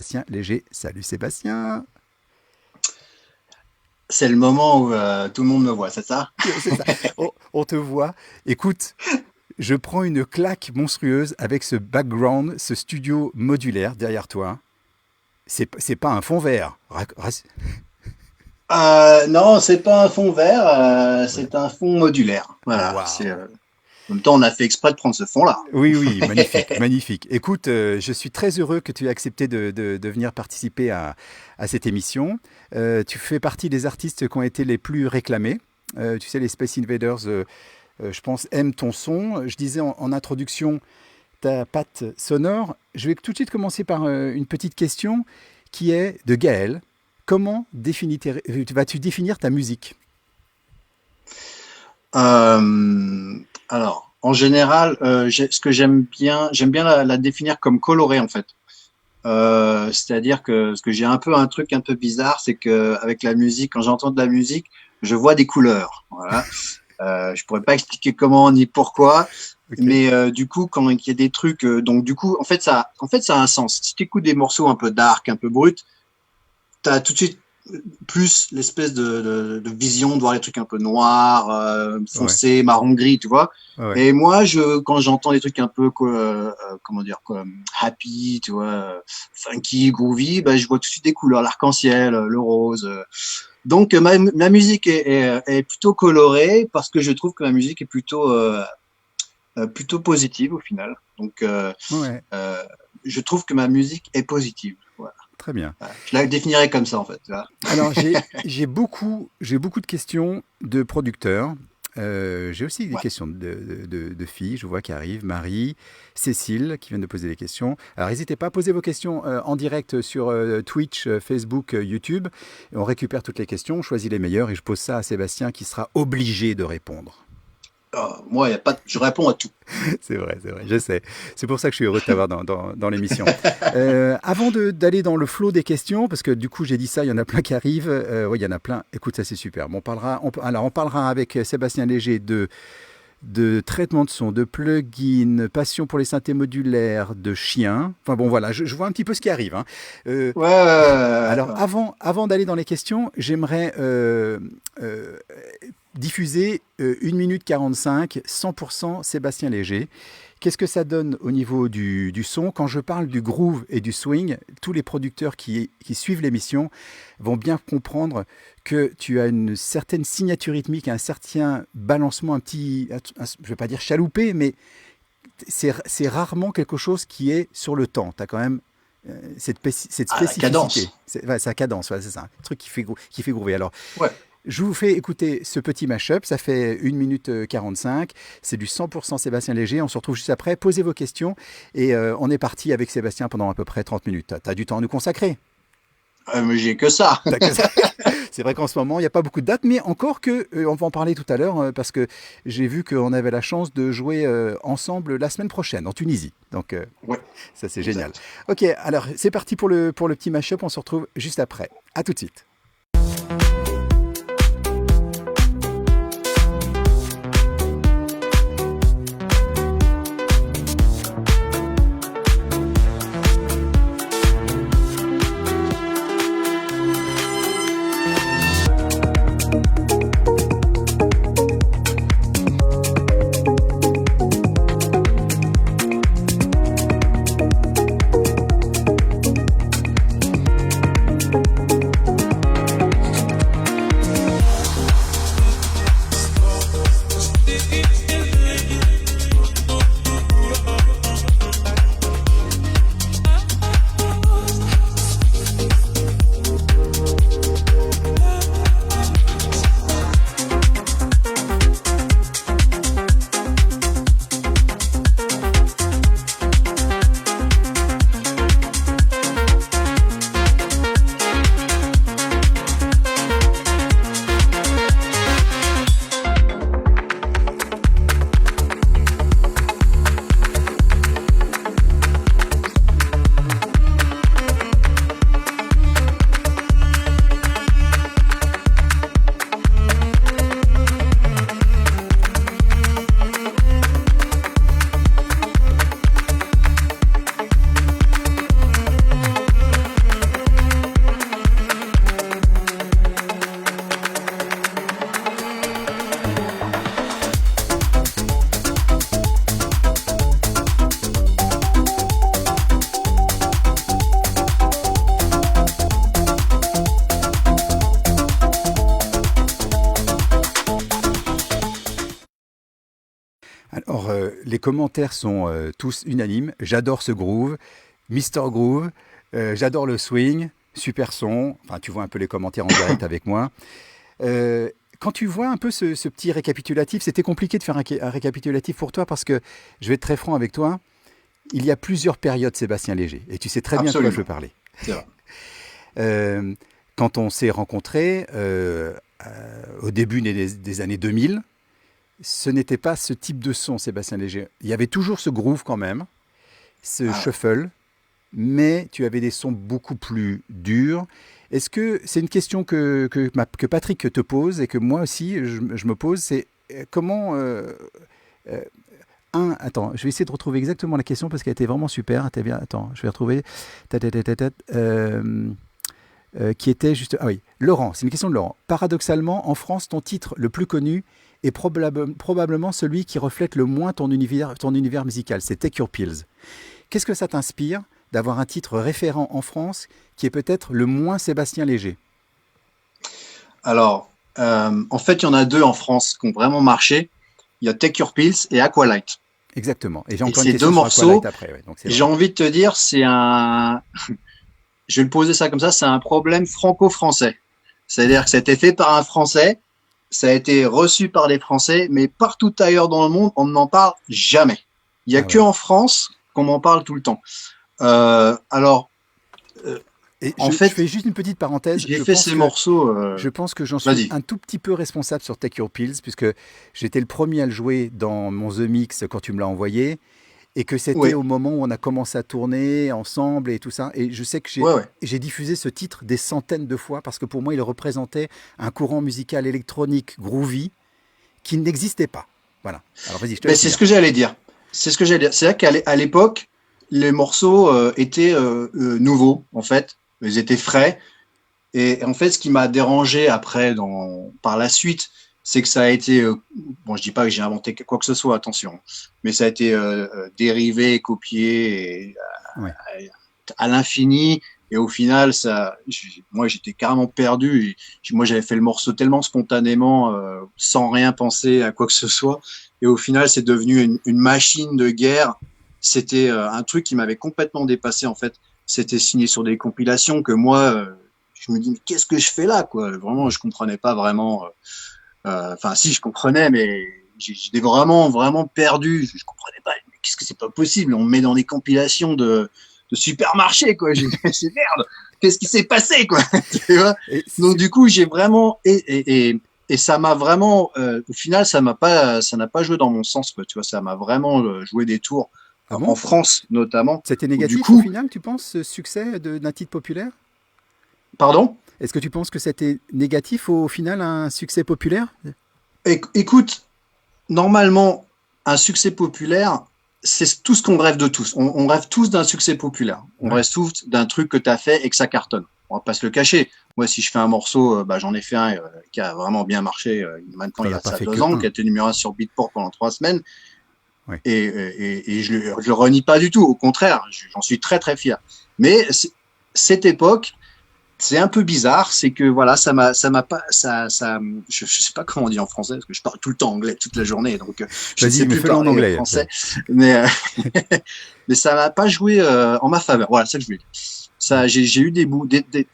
Sébastien Léger. Salut Sébastien. C'est le moment où tout le monde me voit, c'est ça? C'est ça. On te voit. Écoute, je prends une claque monstrueuse avec ce background, ce studio modulaire derrière toi. C'est pas un fond vert. Non, c'est pas un fond vert, Ouais. c'est un fond modulaire. Voilà. Waouh. En même temps, on a fait exprès de prendre ce fond-là. Oui, oui, magnifique, magnifique. Écoute, je suis très heureux que tu aies accepté de venir participer à cette émission. Tu fais partie des artistes qui ont été les plus réclamés. Tu sais, les Space Invaders, je pense, aiment ton son. Je disais en introduction ta patte sonore. Je vais tout de suite commencer par une petite question qui est de Gaël. Comment vas-tu définir ta musique? Alors, en général, ce que j'aime bien la définir comme colorée en fait. C'est-à-dire que ce que j'ai un peu un truc un peu bizarre, c'est que avec la musique, quand j'entends de la musique, je vois des couleurs. Voilà. Je pourrais pas expliquer comment ni pourquoi, Ok. mais du coup, quand il y a des trucs, donc du coup, en fait, ça a un sens. Si tu écoutes des morceaux un peu dark, un peu bruts, t'as tout de suite plus l'espèce de vision de voir les trucs un peu noirs, Ouais, foncés, marron gris, tu vois. ouais, ouais. Et moi, quand j'entends des trucs un peu, comment dire, comme happy, tu vois, funky, groovy, bah, je vois tout de suite des couleurs, l'arc-en-ciel, le rose. Donc, ma musique est plutôt colorée parce que je trouve que ma musique est plutôt positive au final. Donc, Ouais, euh, je trouve que ma musique est positive. Voilà. très bien. Voilà. Je la définirais comme ça, en fait. Tu vois. Alors, j'ai beaucoup de questions de producteurs. J'ai aussi des Ouais. questions de filles, je vois qui arrivent. Marie, Cécile, qui viennent de poser des questions. Alors, n'hésitez pas à poser vos questions en direct sur Twitch, Facebook, YouTube. Et on récupère toutes les questions, on choisit les meilleures et je pose ça à Sébastien qui sera obligé de répondre. Moi, y a pas, je réponds à tout. C'est vrai, je sais. C'est pour ça que je suis heureux de t'avoir dans l'émission. Avant d'aller dans le flot des questions, parce que du coup j'ai dit ça, il y en a plein qui arrivent. Oui, il y en a plein. Écoute, ça c'est super. Bon, alors on parlera avec Sébastien Léger de traitement de son, de plugins, passion pour les synthés modulaires, de chiens. Enfin bon, voilà, je vois un petit peu ce qui arrive, hein. Euh, Ouais, ouais, ouais, alors ouais. avant d'aller dans les questions, j'aimerais euh, diffuser 1 minute 45, 100% Sébastien Léger. Qu'est-ce que ça donne au niveau du son? Quand je parle du groove et du swing, tous les producteurs qui suivent l'émission vont bien comprendre que tu as une certaine signature rythmique, un certain balancement, je ne vais pas dire chaloupé, mais c'est rarement quelque chose qui est sur le temps. Tu as quand même cette Ah, la spécificité. cadence. Ouais, sa cadence, ouais, c'est ça. Un truc qui fait groover. Alors, Ouais. je vous fais écouter ce petit mashup, ça fait 1 minute 45, c'est du 100% Sébastien Léger, on se retrouve juste après, posez vos questions et on est parti avec Sébastien pendant à peu près 30 minutes. T'as du temps à nous consacrer. Mais j'ai que ça. C'est vrai qu'en ce moment, il n'y a pas beaucoup de dates, mais encore que, on va en parler tout à l'heure, parce que j'ai vu qu'on avait la chance de jouer ensemble la semaine prochaine en Tunisie. Donc Ouais, ça c'est génial. exact. Ok, alors c'est parti pour le petit mashup, on se retrouve juste après. À tout de suite. les commentaires sont tous unanimes. J'adore ce groove, Mister Groove, j'adore le swing, super son. Enfin, tu vois un peu les commentaires en direct avec moi. Euh, Quand tu vois un peu ce petit récapitulatif, c'était compliqué de faire un récapitulatif pour toi parce que je vais être très franc avec toi. Il y a plusieurs périodes Sébastien Léger et tu sais très bien de quoi je veux Absolument, parler. c'est vrai. Euh, Quand on s'est rencontrés au début des années 2000, ce n'était pas ce type de son, Sébastien Léger. Il y avait toujours ce groove quand même, ce Ah ouais. shuffle, mais tu avais des sons beaucoup plus durs. Est-ce que c'est une question que Patrick te pose et que moi aussi je me pose, c'est comment... euh, attends, je vais essayer de retrouver exactement la question parce qu'elle était vraiment super. Bien, attends, je vais retrouver. Ta, ta, ta, ta, ta, qui était juste... Ah oui, Laurent, c'est une question de Laurent. Paradoxalement, en France, ton titre le plus connu est probablement celui qui reflète le moins ton univers musical, c'est Take Your Pills. Qu'est-ce que ça t'inspire d'avoir un titre référent en France qui est peut-être le moins Sébastien Léger? Alors, en fait, il y en a deux en France qui ont vraiment marché. Il y a Take Your Pills et Aqualight. Exactement. Et j'ai Et encore une ces deux question sur Aqualight morceaux, après. Ouais, donc c'est j'ai vrai. envie de te dire, c'est un, je vais le poser ça comme ça, c'est un problème franco-français. C'est-à-dire que c'était fait par un Français, ça a été reçu par des Français, mais partout ailleurs dans le monde, on n'en parle jamais. Il y a Ah que ouais. en France qu'on en parle tout le temps. Alors, euh, Et en je fait, fais juste une petite parenthèse. j'ai fait ces morceaux. Je pense que j'en suis Vas-y. un tout petit peu responsable sur Take Your Pills, puisque j'étais le premier à le jouer dans mon The Mix quand tu me l'as envoyé, et que c'était Oui, au moment où on a commencé à tourner ensemble et tout ça. Et je sais que ouais, ouais. j'ai diffusé ce titre des centaines de fois, parce que pour moi, il représentait un courant musical électronique groovy qui n'existait pas. Voilà. Alors vas-y, je te Ben, laisse c'est ce finir. que j'allais dire. C'est ce que j'allais dire. C'est vrai qu'à l'époque, les morceaux étaient nouveaux, en fait. Ils étaient frais. Et en fait, ce qui m'a dérangé après, par la suite, c'est que ça a été, bon, je dis pas que j'ai inventé quoi que ce soit, attention, mais ça a été dérivé, copié et, Ouais. à l'infini. Et au final, moi, j'étais carrément perdu. Moi, j'avais fait le morceau tellement spontanément, sans rien penser à quoi que ce soit. Et au final, c'est devenu une machine de guerre. C'était un truc qui m'avait complètement dépassé, en fait. C'était signé sur des compilations que moi, je me dis, mais qu'est-ce que je fais là, quoi? Vraiment, je comprenais pas vraiment. Enfin, si, je comprenais, mais j'étais vraiment, vraiment perdu. Je comprenais pas. Mais qu'est-ce que c'est pas possible? On me met dans des compilations de supermarché, quoi. C'est merde. Qu'est-ce qui s'est passé, quoi? Tu vois. Et Donc du coup, j'ai vraiment et ça m'a vraiment, au final, ça n'a pas joué dans mon sens, quoi. Tu vois, ça m'a vraiment joué des tours ah en bon? France notamment. C'était Où du négatif au coup, final, tu penses, ce succès d'un titre populaire? pardon. Est-ce que tu penses que c'était négatif au final, un succès populaire? Écoute, normalement, un succès populaire, c'est tout ce qu'on rêve de tous. On rêve tous d'un succès populaire. On Ouais. rêve tous d'un truc que tu as fait et que ça cartonne. On va pas se le cacher. Moi, si je fais un morceau, bah, j'en ai fait un qui a vraiment bien marché maintenant, il T'en y as a pas ça fait que 2 ans, qui un. a été numéro 1 sur Beatport pendant 3 semaines. Ouais. Et je le renie pas du tout. Au contraire, j'en suis très, très fier. Mais cette époque, c'est un peu bizarre, c'est que voilà, ça m'a pas, je sais pas comment on dit en français, parce que je parle tout le temps anglais toute la journée, donc je ne sais Vas-y, mais plus fais-le en parler anglais. français, mais mais ça m'a pas joué en ma faveur. Voilà, c'est ça que je voulais dire. Ouais. J'ai eu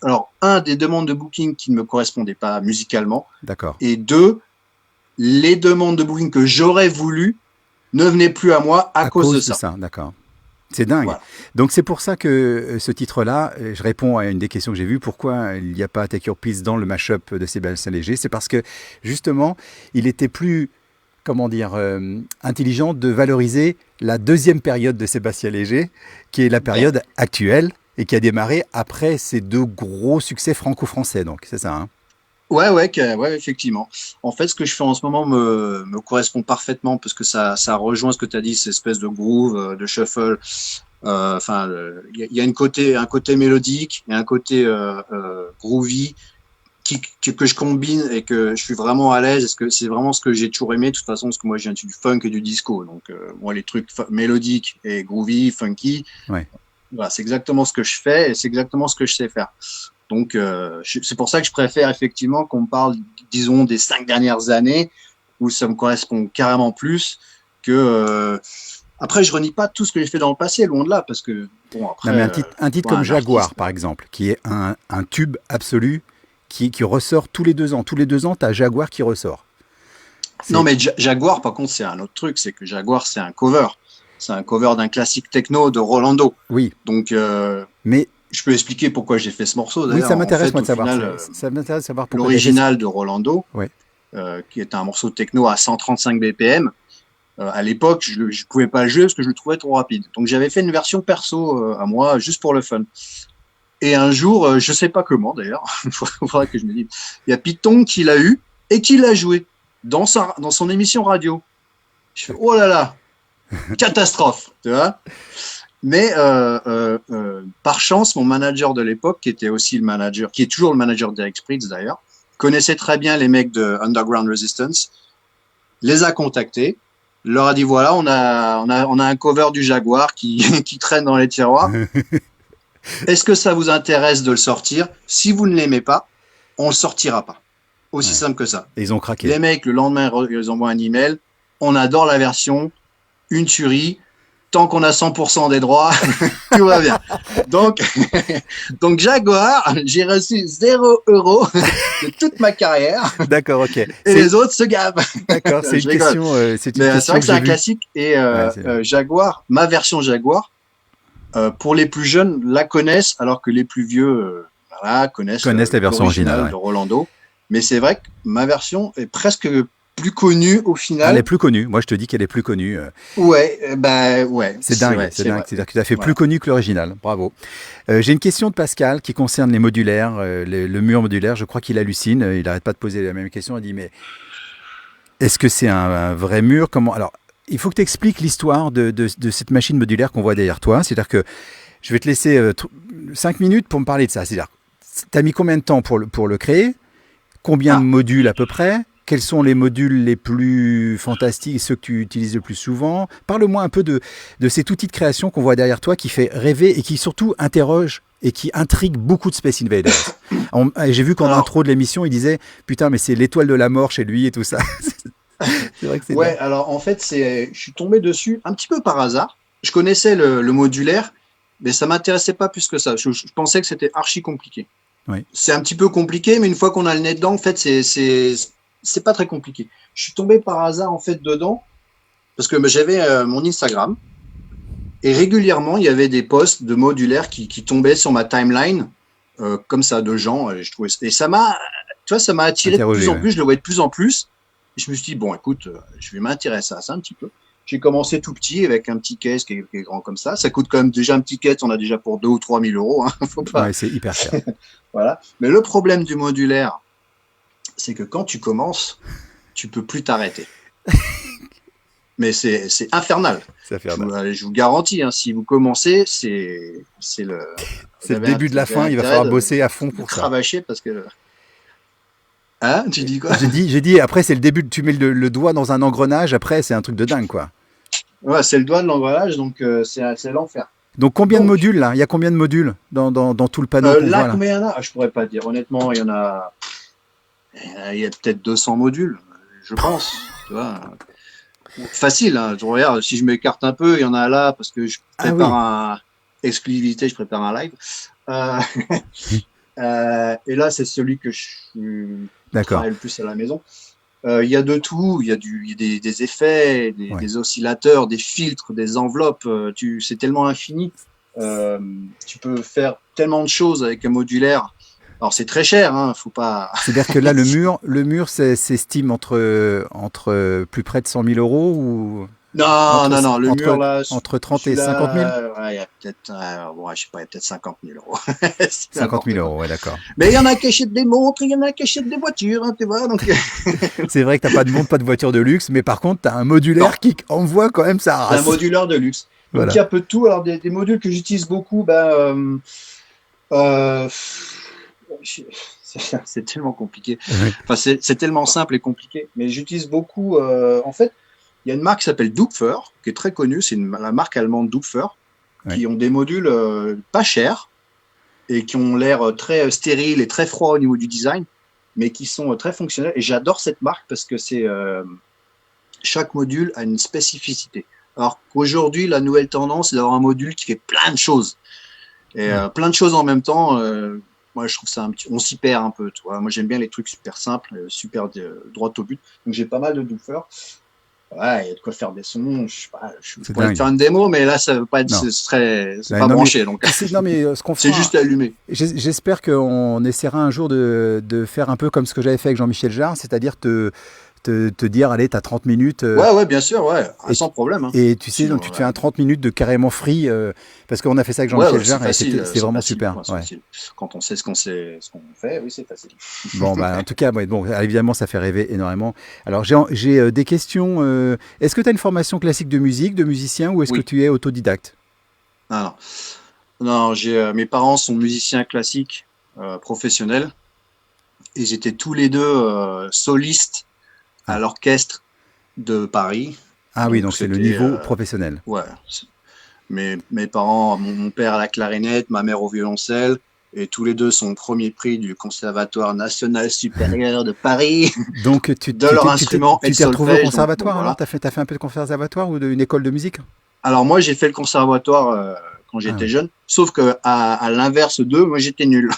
alors des demandes de booking qui ne me correspondaient pas musicalement, D'accord. et deux, les demandes de booking que j'aurais voulu ne venaient plus à moi à À cause de cause de ça. ça, d'accord. C'est dingue. Voilà. Donc c'est pour ça que ce titre-là, je réponds à une des questions que j'ai vues. Pourquoi il n'y a pas Take Your Peace dans le mashup de Sébastien Léger? C'est parce que justement, il était plus, comment dire, intelligent de valoriser la deuxième période de Sébastien Léger, qui est la Ben, période actuelle et qui a démarré après ces deux gros succès franco-français. Donc c'est ça. Hein. ouais, ouais, ouais, effectivement. En fait, ce que je fais en ce moment me correspond parfaitement parce que ça rejoint ce que tu as dit, cette espèce de groove, de shuffle. Enfin, il y a un côté mélodique et un côté groovy que je combine et que je suis vraiment à l'aise. Est-ce que c'est vraiment ce que j'ai toujours aimé de toute façon, parce que moi, je viens du funk et du disco. Donc, moi, les trucs mélodiques et groovy, funky, Ouais. voilà, c'est exactement ce que je fais et c'est exactement ce que je sais faire. Donc, c'est pour ça que je préfère effectivement qu'on me parle, disons, des 5 dernières années où ça me correspond carrément plus Après, je renie pas tout ce que j'ai fait dans le passé, loin de là, parce que bon après, Non, mais un titre toi, comme un Jaguar, artiste. par exemple, qui est un tube absolu, qui ressort tous les 2 ans. Tous les 2 ans, tu as Jaguar qui ressort. Non, C'est mais Jaguar, par contre, c'est un autre truc, c'est que Jaguar, c'est un cover. C'est un cover d'un classique techno de Rolando. oui, Donc, mais je peux expliquer pourquoi j'ai fait ce morceau. oui, D'ailleurs, ça en m'intéresse moi fait, de au savoir. final, Ça m'intéresse de savoir pourquoi tu as fait. l'original de Rolando, Ouais. qui est un morceau techno à 135 BPM, à l'époque, je ne pouvais pas le jouer parce que je le trouvais trop rapide. Donc, j'avais fait une version perso à moi, juste pour le fun. Et un jour, je sais pas comment d'ailleurs, il faudrait que je me dise, il y a Python qui l'a eu et qui l'a joué dans son émission radio. Je fais, oh là là, catastrophe, tu vois. Mais par chance, mon manager de l'époque, qui était aussi le manager, qui est toujours le manager d'Eric Prydz d'ailleurs, connaissait très bien les mecs de Underground Resistance, les a contactés, leur a dit voilà, on a un cover du Jaguar qui traîne dans les tiroirs. Est-ce que ça vous intéresse de le sortir? Si vous ne l'aimez pas, on le sortira pas. Aussi Ouais. simple que ça. Et ils ont craqué. Les mecs, le lendemain, ils envoient un email. On adore la version, une tuerie. Tant qu'on a 100% des droits, tout va bien. Donc, donc Jaguar, j'ai reçu 0 € de toute ma carrière D'accord, ok. et les autres se gavent. D'accord, c'est Je une rigole. question, c'est une Mais c'est question vrai que que c'est j'ai un vue. classique. Et Ouais, Jaguar, ma version Jaguar, pour les plus jeunes, la connaissent, alors que les plus vieux voilà, connaissent connaissent la version originale. l'original Ouais. de Rolando. Mais c'est vrai que ma version est presque plus connue au Elle est final. plus connue. Moi, je te dis qu'elle est plus connue. Ouais, ouais, C'est dingue, c'est c'est dingue. vrai. C'est-à-dire que tu as fait plus Voilà. connu que l'original. Bravo. J'ai une question de Pascal qui concerne les modulaires, le mur modulaire. Je crois qu'il hallucine. Il n'arrête pas de poser la même question. Il dit mais est-ce que c'est un vrai mur? Comment? Alors, il faut que tu expliques l'histoire de cette machine modulaire qu'on voit derrière toi. C'est-à-dire que je vais te laisser 5 minutes pour me parler de ça. C'est-à-dire, tu as mis combien de temps pour le créer? Combien de Ah, modules à peu près? Quels sont les modules les plus fantastiques, ceux que tu utilises le plus souvent? Parle-moi un peu de cet outil de création qu'on voit derrière toi qui fait rêver et qui surtout interroge et qui intrigue beaucoup de Space Invaders. J'ai vu qu'en alors, intro de l'émission, il disait putain, mais c'est l'étoile de la mort chez lui et tout ça. C'est vrai que c'est dingue. ouais, alors en fait, je suis tombé dessus un petit peu par hasard. Je connaissais le modulaire, mais ça m'intéressait pas plus que ça. Je pensais que c'était archi compliqué. Oui. C'est un petit peu compliqué, mais une fois qu'on a le nez dedans, en fait, c'est pas très compliqué. Je suis tombé par hasard en fait dedans parce que j'avais mon Instagram et régulièrement il y avait des posts de modulaires qui tombaient sur ma timeline comme ça de gens. Et je trouvais et ça m'a attiré de plus Interrogé, en ouais. plus. Je le voyais de plus en plus. Et je me suis dit bon, écoute, je vais m'intéresser à ça un petit peu. J'ai commencé tout petit avec un petit caisse qui est grand comme ça. Ça coûte quand même déjà un petit caisse, on a déjà pour 2 ou 3 000 euros. Hein, faut pas. Ouais, c'est hyper cher. Voilà. Mais le problème du modulaire, c'est que quand tu commences, tu peux plus t'arrêter. Mais c'est infernal. Ça fait mal. Je vous garantis, hein, si vous commencez, vous C'est le avez, début de la vous avez fin. Il va intérêt falloir bosser à fond de pour ça. cravacher parce que. Hein, tu dis quoi? J'ai dit, après, c'est le début. Tu mets le doigt dans un engrenage. Après, c'est un truc de dingue, quoi. Ouais, c'est le doigt de l'engrenage, donc c'est l'enfer. Donc, combien de Donc, modules là? Il y a combien de modules dans tout le panneau qu'on là, voit là? combien il y en a? Je pourrais pas te dire. Honnêtement, il y a peut-être 200 modules, je pense. Tu vois. Facile, hein. Je regarde, si je m'écarte un peu, il y en a là parce que je Ah prépare oui, exclusivité, je prépare un live. Euh, et là, c'est celui que d'accord. travaille le plus à la maison. Il y a de tout, il y a des effets, Ouais. des oscillateurs, des filtres, des enveloppes. C'est tellement infini. Tu peux faire tellement de choses avec un modulaire. Alors c'est très cher, hein, faut pas. C'est-à-dire que là, le mur s'estime entre plus près de 100 000 euros ou Non, entre, non, non, le mur là, entre 30 et 50 000? celui-là, ouais, il y a peut-être, bon, je sais pas, il y a peut-être 50 000 euros. C'est 50 000 n'importe quoi. euros, ouais, d'accord. Mais il y en a qui achètent des montres, il y en a qui achètent des voitures, hein, tu vois, donc. C'est vrai que t'as pas de montre, pas de voiture de luxe, mais par contre, t'as un Non, modulaire qui envoie quand même sa c'est un race. modulaire de luxe. Donc il y Voilà. a peu de tout. Alors des modules que j'utilise beaucoup, euh, c'est tellement compliqué. Oui. Enfin, c'est tellement simple et compliqué. Mais j'utilise beaucoup. En fait, il y a une marque qui s'appelle Doepfer, qui est très connue. C'est la marque allemande Doepfer, Oui. qui ont des modules pas chers et qui ont l'air très stériles et très froids au niveau du design, mais qui sont très fonctionnels. Et j'adore cette marque parce que chaque module a une spécificité. Alors qu'aujourd'hui, la nouvelle tendance, c'est d'avoir un module qui fait plein de choses. Et plein de choses en même temps, moi je trouve ça on s'y perd un peu, tu vois. Moi j'aime bien les trucs super simples, super droit au but. Donc j'ai pas mal de doofers. Ouais, il y a de quoi faire des sons. Je sais pas, je pourrais te faire une démo, mais là ça veut pas être, c'est pas branché, donc non mais ce qu'on c'est fera, juste allumé. J'espère qu'on essaiera un jour de faire un peu comme ce que j'avais fait avec Jean-Michel Jarre, c'est-à-dire te dire, allez, t'as 30 minutes. Ouais, bien sûr, ouais, sans problème. Hein. Et tu sais, sinon, donc tu te fais un 30 minutes de carrément free, parce qu'on a fait ça avec Jean-Michel Jarre et c'était vraiment facile, super. Ouais. Quand on sait ce qu'on fait, oui, c'est facile. Bon, bah, en tout cas, bon, évidemment, ça fait rêver énormément. Alors, j'ai des questions. Est-ce que tu as une formation classique de musique, de musicien, ou est-ce que tu es autodidacte? Non, mes parents sont musiciens classiques professionnels et ils étaient tous les deux solistes à l'orchestre de Paris. Ah oui, donc c'est le niveau professionnel. Ouais. Mes parents, mon père à la clarinette, ma mère au violoncelle, et tous les deux sont au premier prix du Conservatoire national supérieur de Paris. Donc de leur instrument et tu t'es retrouvé au conservatoire, alors t'as fait un peu de conservatoire ou une école de musique? Alors moi j'ai fait le conservatoire quand j'étais jeune, sauf que à l'inverse d'eux, moi j'étais nul.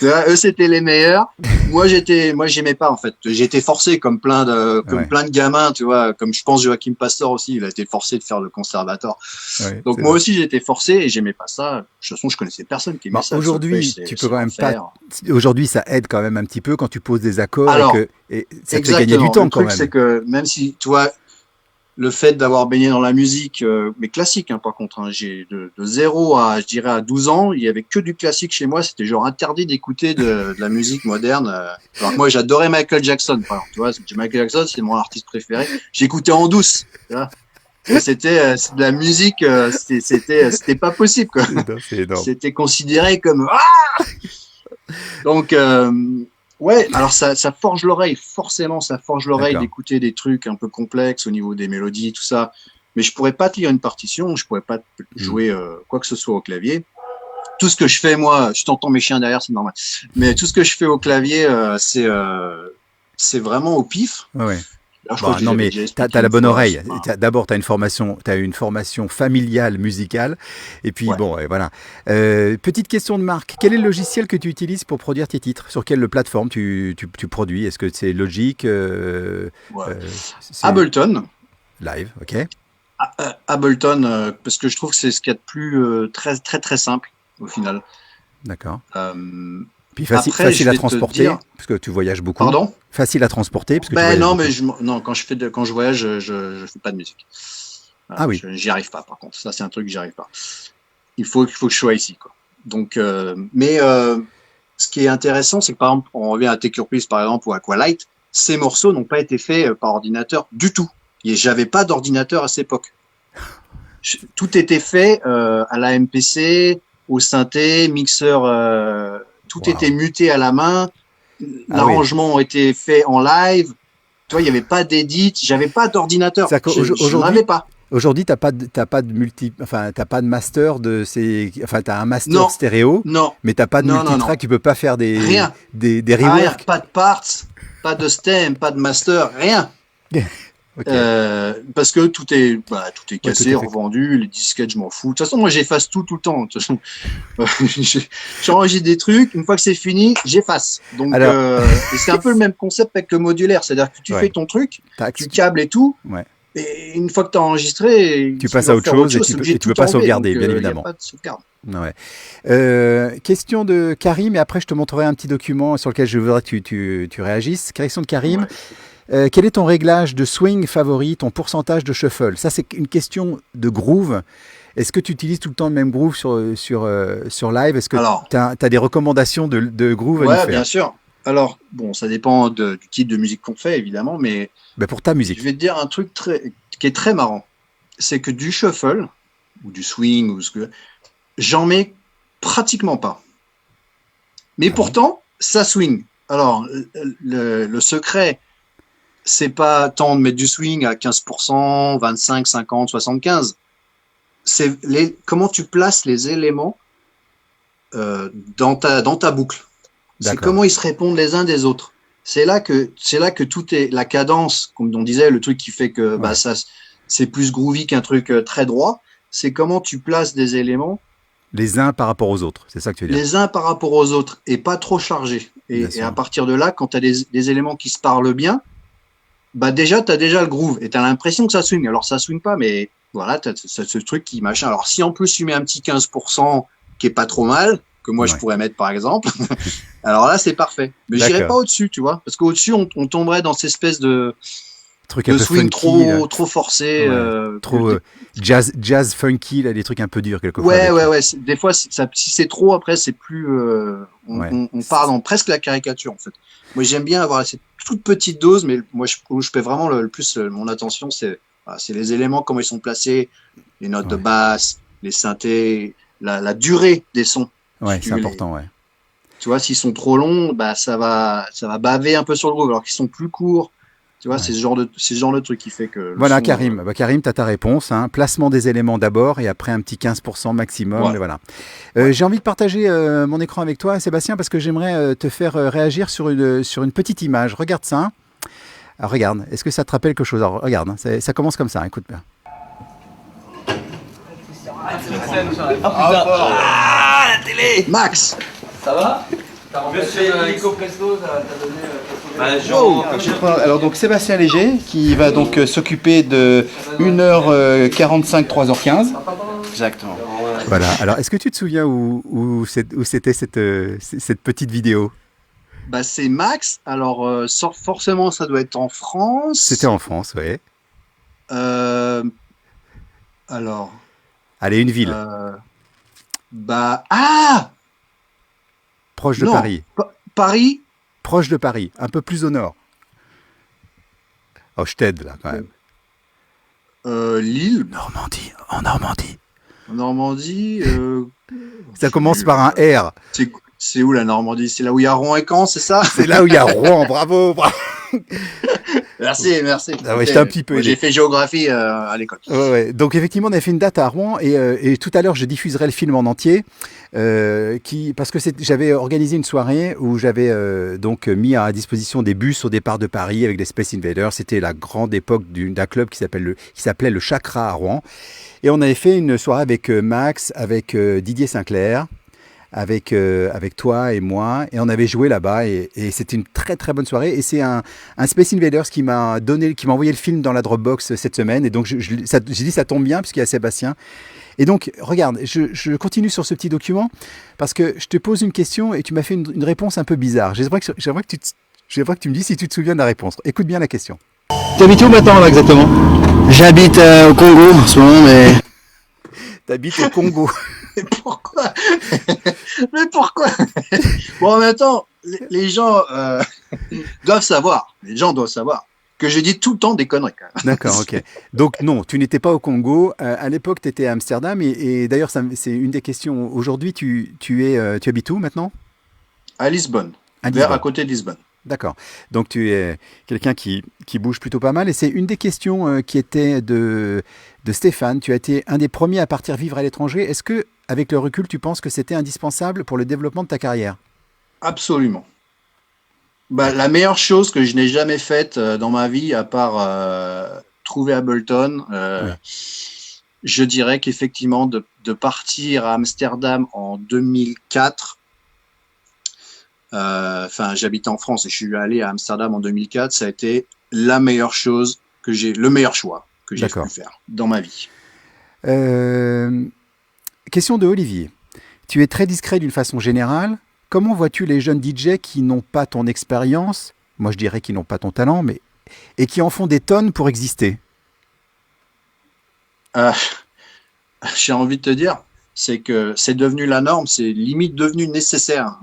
Eux c'était les meilleurs. Moi j'aimais pas en fait. J'ai été forcé comme plein de gamins, tu vois, comme je pense Joachim Pastor aussi, il a été forcé de faire le conservatoire. Ouais, donc moi aussi j'ai été forcé et j'aimais pas ça. De toute façon je connaissais personne qui aimait ça. Aujourd'hui tu peux quand même pas. Aujourd'hui ça aide quand même un petit peu quand tu poses des accords. Alors, et ça te fait gagner du temps quand même. C'est que même si tu vois. Le fait d'avoir baigné dans la musique, mais classique, hein, par contre, hein, j'ai de 0 à, je dirais, à 12 ans, il y avait que du classique chez moi, c'était genre interdit d'écouter de la musique moderne. Alors que moi, j'adorais Michael Jackson, par exemple, tu vois, Michael Jackson, c'est mon artiste préféré. J'écoutais en douce, tu vois. C'était de la musique, c'était pas possible, quoi. C'était considéré comme donc ouais, alors ça forge l'oreille, forcément, ça forge l'oreille d'écouter des trucs un peu complexes au niveau des mélodies, tout ça. Mais je pourrais pas te lire une partition, je pourrais pas jouer quoi que ce soit au clavier. Tout ce que je fais, moi, je t'entends mes chiens derrière, c'est normal. Mais tout ce que je fais au clavier, c'est vraiment au pif. Ouais. Non mais t'as la bonne oreille. D'abord t'as une formation familiale musicale et puis bon et voilà. Petite question de Marc, quel est le logiciel que tu utilises pour produire tes titres? Sur quelle plateforme tu produis? Est-ce que c'est Logic Ableton Live, ok. Ableton parce que je trouve que c'est ce qu'il y a de plus très très très simple au final. D'accord. Puis facile à transporter, parce que tu voyages beaucoup. Pardon? Facile à transporter, parce que quand je voyage, je fais pas de musique. Ah oui. J'y arrive pas, par contre. Ça, c'est un truc que j'y arrive pas. Il faut que je sois ici, quoi. Donc, ce qui est intéressant, c'est que par exemple, on revient à Take Your Piece, par exemple, ou Aqualight, ces morceaux n'ont pas été faits par ordinateur du tout. Et j'avais pas d'ordinateur à cette époque. Tout était fait à la MPC, au synthé, mixeur. Tout était muté à la main. L'arrangement a été fait en live. Tu vois, il n'y avait pas d'édit. J'avais pas d'ordinateur. Je n'en avais pas. Aujourd'hui, t'as pas de master t'as un master stéréo. Non. Mais t'as pas de multitrack. Tu peux pas faire des rework. Pas de parts, pas de stem, pas de master, rien. Okay. Parce que tout est cassé, revendu, les disquettes je m'en fous. De toute façon moi j'efface tout le temps. J'enregistre des trucs, une fois que c'est fini, j'efface. Donc c'est un peu le même concept avec le modulaire, c'est-à-dire que tu fais ton truc, tu câbles et tout. Ouais. Et une fois que tu as enregistré, tu passes à autre chose et tu peux pas sauvegarder, bien évidemment. Y a pas de sauvegarde. Ouais. Question de Karim, et après je te montrerai un petit document sur lequel je voudrais que tu réagisses. Question de Karim. Ouais. Quel est ton réglage de swing favori, ton pourcentage de shuffle? Ça, c'est une question de groove. Est-ce que tu utilises tout le temps le même groove sur live? Est-ce que tu as des recommandations de groove à nous faire? Bien sûr. Alors, bon, ça dépend du type de musique qu'on fait, évidemment, mais pour ta musique. Je vais te dire un truc qui est très marrant. C'est que du shuffle, ou du swing, ou ce que j'en mets pratiquement pas. Mais pourtant, ça swing. Alors, le secret, c'est pas tant de mettre du swing à 15%, 25, 50, 75. C'est comment tu places les éléments dans ta boucle. C'est comment ils se répondent les uns des autres. c'est là que tout est la cadence, comme on disait, le truc qui fait que Ouais. ça c'est plus groovy qu'un truc très droit. C'est comment tu places des éléments Les uns par rapport aux autres, c'est ça que tu veux dire. les uns par rapport aux autres et pas trop chargés. Bien Et à sûr. partir de là, quand tu as des éléments qui se parlent bien, déjà, tu as déjà le groove et tu as l'impression que ça swing. Alors, ça swing pas, mais voilà, tu as ce truc qui machin. Alors, si en plus tu mets un petit 15% qui est pas trop mal, que moi je Ouais. pourrais mettre par exemple, alors là, c'est parfait. Mais j'irai pas D'accord. au-dessus, tu vois, parce qu'au-dessus, on tomberait dans cette espèce Truc un de peu swing funky, là. trop forcé. Ouais. Trop jazz funky, là, des trucs un peu durs quelquefois Ouais, avec. ouais, ouais. Des fois, si c'est trop, après, c'est plus. Ouais. On part dans presque la caricature, en fait. Moi, j'aime bien avoir cette toute petite dose, mais moi, où je paie vraiment le plus mon attention, c'est les éléments, comment ils sont placés, les notes de Ouais. basse, les synthés, la durée des sons. Si Ouais, c'est tu les, important, ouais. tu vois, s'ils sont trop longs, ça va baver un peu sur le groove. Alors qu'ils sont plus courts, tu vois, Ouais. c'est ce genre de truc qui fait que le Voilà, son, Karim. Bah, Karim, tu as ta réponse, hein. Placement des éléments d'abord et après un petit 15% maximum. Et voilà. voilà. Ouais. J'ai envie de partager mon écran avec toi, Sébastien, parce que j'aimerais te faire réagir sur une petite image. Regarde ça, hein. Alors, regarde, est-ce que ça te rappelle quelque chose? Alors, regarde, hein, ça commence comme ça, hein, écoute bien. Max, Ça va? T'as remplacé Nico Presto, t'as donné Bah, alors donc Sébastien Léger qui va donc s'occuper de 1h45, 3h15. Exactement. Voilà. Alors, est-ce que tu te souviens où c'était cette petite vidéo? c'est Max. Alors, forcément, ça doit être en C'était France. en France, ouais. Euh, alors, Allez, une ville, euh, ah, proche de non, Paris. Paris, Proche de Paris, un peu plus au nord. Oh, je t'aide là quand même. Lille, Normandie, en Normandie. Normandie. Ça commence par un R. C'est où la Normandie? C'est là où il y a Rouen et Caen, c'est ça? C'est là où il y a Rouen, bravo, bravo. Merci, merci. Ah ouais, je t'ai un petit peu Moi, aidé. j'ai fait géographie à l'école. Ouais, ouais. Donc effectivement, on avait fait une date à Rouen et tout à l'heure, je diffuserai le film en entier parce que j'avais organisé une soirée où j'avais donc mis à disposition des bus au départ de Paris avec des Space Invaders. C'était la grande époque d'un club qui s'appelait le Chakra à Rouen. Et on avait fait une soirée avec Max, avec Didier Sinclair, avec toi et moi, et on avait joué là-bas, et c'était une très très bonne soirée. Et c'est un Space Invaders qui m'a envoyé le film dans la Dropbox cette semaine, et donc j'ai dit ça tombe bien puisqu'il y a Sébastien. Et donc regarde, je continue sur ce petit document parce que je te pose une question et tu m'as fait une réponse un peu bizarre. J'aimerais que tu me dises si tu te souviens de la réponse. Écoute bien la question. T'habites où maintenant là exactement? J'habite au Congo en ce moment, mais T'habites au Congo. Mais pourquoi? Mais pourquoi? Bon, mais attends, les gens doivent savoir. Les gens doivent savoir que je dis tout le temps des conneries quand même. D'accord, ok. Donc non, tu n'étais pas au Congo. À l'époque, tu étais à Amsterdam. Et d'ailleurs, c'est une des questions. Aujourd'hui, tu habites où maintenant? À Lisbonne, À à Lisbonne. côté de Lisbonne. D'accord. Donc tu es quelqu'un qui bouge plutôt pas mal. Et c'est une des questions qui était de Stéphane. Tu as été un des premiers à partir vivre à l'étranger. Est-ce que, avec le recul, tu penses que c'était indispensable pour le développement de ta carrière? Absolument. La meilleure chose que je n'ai jamais faite dans ma vie, à part trouver Ableton, Oui. je dirais qu'effectivement, de partir à Amsterdam en 2004, j'habite en France et je suis allé à Amsterdam en 2004, ça a été la meilleure chose le meilleur choix que j'ai pu D'accord. faire dans ma vie. Question de Olivier. Tu es très discret d'une façon générale. Comment vois-tu les jeunes DJ qui n'ont pas ton expérience, moi je dirais qu'ils n'ont pas ton talent, et qui en font des tonnes pour exister? Euh, j'ai envie de te dire, c'est que c'est devenu la norme, c'est limite devenu nécessaire.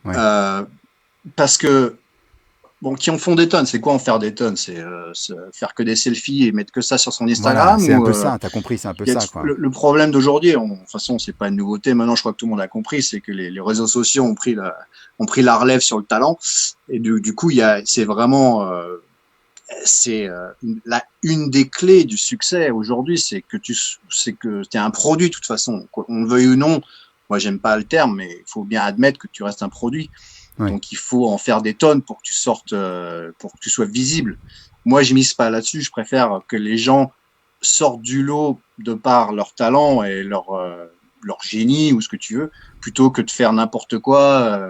Ouais. Parce que, bon, qui en font des tonnes, c'est quoi en faire des tonnes? C'est faire que des selfies et mettre que ça sur son Voilà, Instagram? c'est un Ou, peu ça, t'as compris, c'est un peu ça, quoi. le problème d'aujourd'hui, de toute façon, c'est pas une nouveauté, maintenant je crois que tout le monde a compris, c'est que les réseaux sociaux ont pris la relève sur le talent, et du coup, c'est vraiment une des clés du succès aujourd'hui, c'est que tu es un produit de toute façon, on le veuille ou non. Moi, j'aime pas le terme, mais il faut bien admettre que tu restes un produit. Ouais. Donc il faut en faire des tonnes pour que tu sortes, pour que tu sois visible. Moi, je mise pas là-dessus. Je préfère que les gens sortent du lot de par leur talent et leur génie ou ce que tu veux, plutôt que de faire n'importe quoi.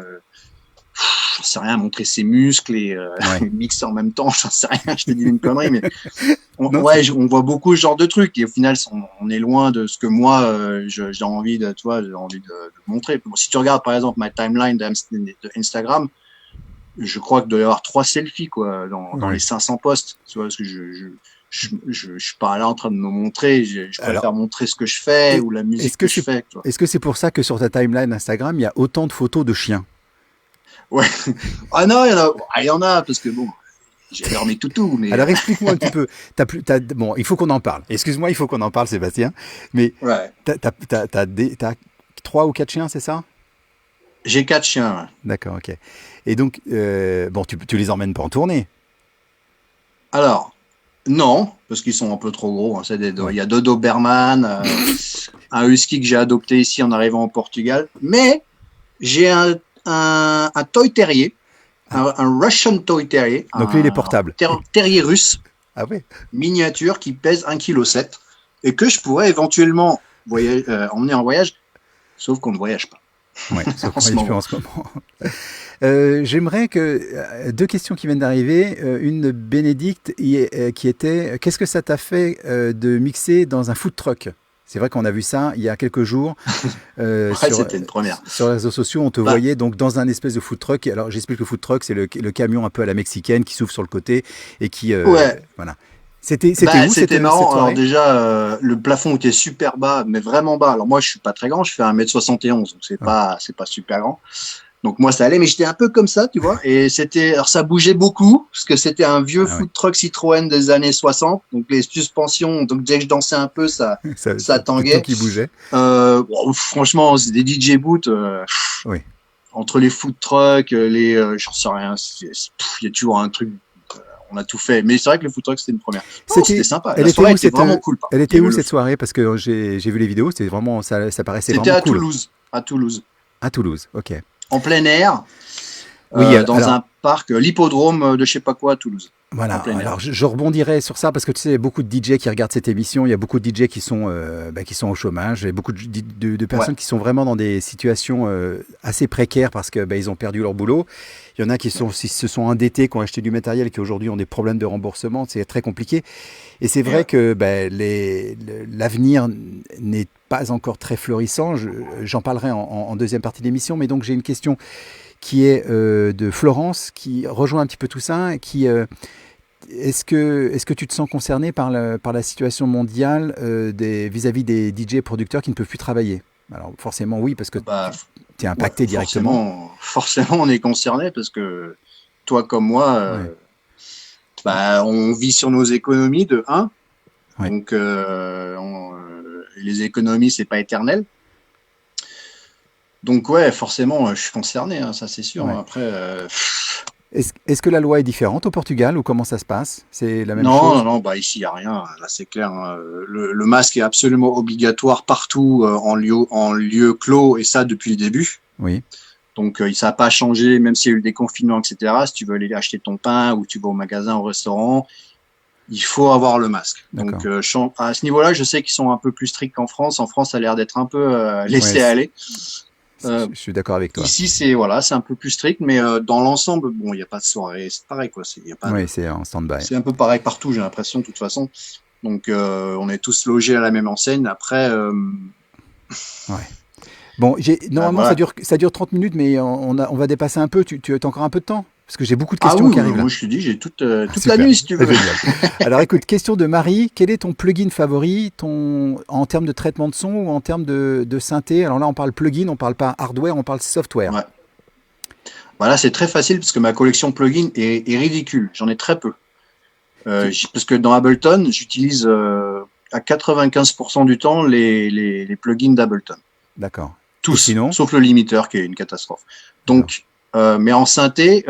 J'en sais rien, montrer ses muscles et Ouais. mixer en même temps. J'en sais rien. Je te dis une connerie, mais Non, on voit beaucoup ce genre de trucs et au final, on est loin de ce que moi j'ai envie de, tu vois, j'ai envie de montrer. Bon, si tu regardes par exemple ma timeline d'Instagram, je crois qu'il doit y avoir 3 selfies quoi dans Ouais. les 500 posts. Tu vois, parce que je suis pas là en train de me montrer. Je Alors, préfère montrer ce que je fais et- ou la musique est-ce que que je fais. Tu vois. est-ce que c'est pour ça que sur ta timeline Instagram, il y a autant de photos de chiens? Ouais. Ah non, il y en a parce que bon, j'adore mes toutous, mais Alors explique-moi un petit peu. Bon, il faut qu'on en parle. Excuse-moi, il faut qu'on en parle, Sébastien. Mais ouais. t'as 3 ou 4 chiens, c'est ça? J'ai 4 chiens. Ouais. D'accord, ok. Et donc, bon, tu les emmènes pas en tournée? Alors, non, parce qu'ils sont un peu trop gros. Hein. Ouais. Il y a 2 Doberman, un husky que j'ai adopté ici en arrivant au Portugal. Mais j'ai un toy terrier, un Russian toy terrier, Donc lui, il est portable. terrier russe Ah ouais? miniature qui pèse 1,7 kg et que je pourrais éventuellement emmener en voyage, sauf qu'on ne voyage pas. Ouais, sauf En ce qu'on voyage plus moment. en ce moment. J'aimerais que 2 questions qui viennent d'arriver. Une de Bénédicte qui était qu'est-ce que ça t'a fait de mixer dans un food truck? C'est vrai qu'on a vu ça il y a quelques jours Ouais, sur, c'était une première. sur les réseaux sociaux. On te Bah, voyait donc dans un espèce de food truck. Alors j'explique le food truck, c'est le camion un peu à la mexicaine qui s'ouvre sur le côté et qui ouais. voilà. C'était Bah, où c'était cette marrant. Alors soirée? déjà, le plafond était super bas, mais vraiment bas. Alors moi, je suis pas très grand, je fais 1,71 m, donc Ouais. c'est pas super grand. Donc moi, ça allait, mais j'étais un peu comme ça, tu vois. Et alors ça bougeait beaucoup, parce que c'était un vieux Ah ouais. food truck Citroën des années 60. Donc les suspensions, donc dès que je dansais un peu, ça C'est tout tanguait. qui bougeait. Bon, franchement, c'est des DJ boots. Oui. Entre les food trucks, j'en sais rien. Il y a toujours un truc. On a tout fait. Mais c'est vrai que le food truck, c'était une première. Non, c'était sympa. Elle La était soirée où était vraiment cool. Par Elle contre. Il était y où avait cette soirée? Parce que j'ai vu les vidéos, c'était vraiment ça paraissait C'était vraiment à cool. Toulouse. À Toulouse. À Toulouse, ok. En plein air. Oui, Dans alors un parc, l'hippodrome de je sais pas quoi à Toulouse. voilà. En plein air. Alors je rebondirai sur ça parce que tu sais, il y a beaucoup de DJ qui regardent cette émission. Il y a beaucoup de DJ qui sont au chômage. Il y a beaucoup de personnes Ouais. qui sont vraiment dans des situations assez précaires parce que ils ont perdu leur boulot. Il y en a qui se sont endettés, qui ont acheté du matériel et qui aujourd'hui ont des problèmes de remboursement. C'est très compliqué. Et c'est vrai que l'avenir n'est pas encore très florissant. J'en parlerai en deuxième partie de l'émission. Mais donc j'ai une question qui est de Florence, qui rejoint un petit peu tout ça. Est-ce que tu te sens concerné par la situation mondiale vis-à-vis des DJ producteurs qui ne peuvent plus travailler? Alors forcément oui, parce que Bah, tu es impacté directement. forcément, on est concerné parce que toi comme moi, Ouais. on vit sur nos économies de 1. Ouais. Donc, les économies, c'est pas éternel. Donc, ouais, forcément, je suis concerné, hein, ça c'est sûr. Ouais. Après, Est-ce que la loi est différente au Portugal ou comment ça se passe? C'est la même non, chose? non, ici, il n'y a rien. Là, c'est clair. Hein. Le masque est absolument obligatoire partout en lieu clos, et ça depuis le début. Oui, Donc, ça n'a pas changé, même s'il y a eu des confinements, etc. Si tu veux aller acheter ton pain ou tu vas au magasin, au restaurant, il faut avoir le masque. d'accord. Donc, à ce niveau-là, je sais qu'ils sont un peu plus stricts qu'en France. En France, ça a l'air d'être un peu laissé Ouais, aller. je suis d'accord avec toi. Ici, c'est un peu plus strict, mais dans l'ensemble, bon, il n'y a pas de soirée. C'est pareil, quoi. Y a pas Oui, c'est en stand-by. C'est un peu pareil partout, j'ai l'impression, de toute façon. Donc, on est tous logés à la même enseigne. Après, Ouais. Bon, normalement, voilà. ça dure 30 minutes, mais on va dépasser un peu. Tu as encore un peu de temps? Parce que j'ai beaucoup de Ah questions oui, qui arrivent là. moi je te dis, j'ai toute la Super. nuit si tu veux. Génial. Alors écoute, question de Marie. Quel est ton plugin favori en termes de traitement de son ou en termes de synthé? Alors là, on parle plugin, on parle pas hardware, on parle software. Ouais. Voilà, c'est très facile parce que ma collection plugin est ridicule. J'en ai très peu. Parce que dans Ableton, j'utilise à 95% du temps les plugins d'Ableton. D'accord. Tous, sinon sauf le limiteur qui est une catastrophe. Donc, mais en synthé,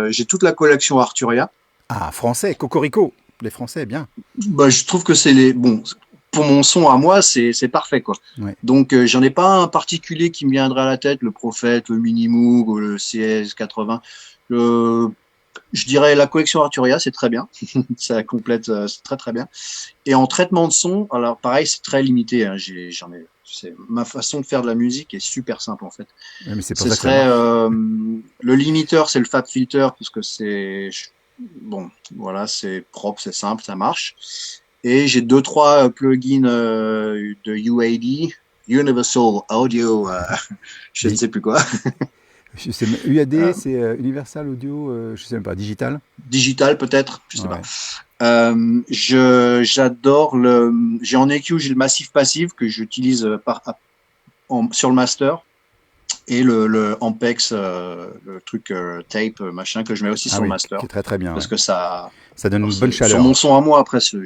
j'ai toute la collection Arturia. Ah, français, Cocorico. Les Français, bien. Je trouve que pour mon son à moi, c'est parfait, quoi. Ouais. Donc, j'en ai pas un particulier qui me viendrait à la tête, le Prophète, le Minimoog ou le CS80. Je dirais la collection Arturia, c'est très bien. Ça complète, c'est très très bien. Et en traitement de son, alors pareil, c'est très limité. Hein. Ma façon de faire de la musique est super simple en fait. Ouais, mais c'est pour Ce ça que ça serait marche. le limiteur, c'est le Fab Filter parce que bon, voilà, c'est propre, c'est simple, ça marche. Et j'ai 2-3 plugins de UAD, Universal Audio, je ne Oui. sais plus quoi. Je sais, UAD, Euh, c'est Universal Audio, je sais même pas, digital. Digital peut-être, je sais pas. Ouais. J'adore j'ai en EQ, j'ai le Massif Passive que j'utilise sur le master et le Ampex, le truc tape machin que je mets aussi Ah sur le oui, master qui est très très bien. parce Ouais. que ça, Ça donne alors, une bonne sur chaleur. mon son à moi après chez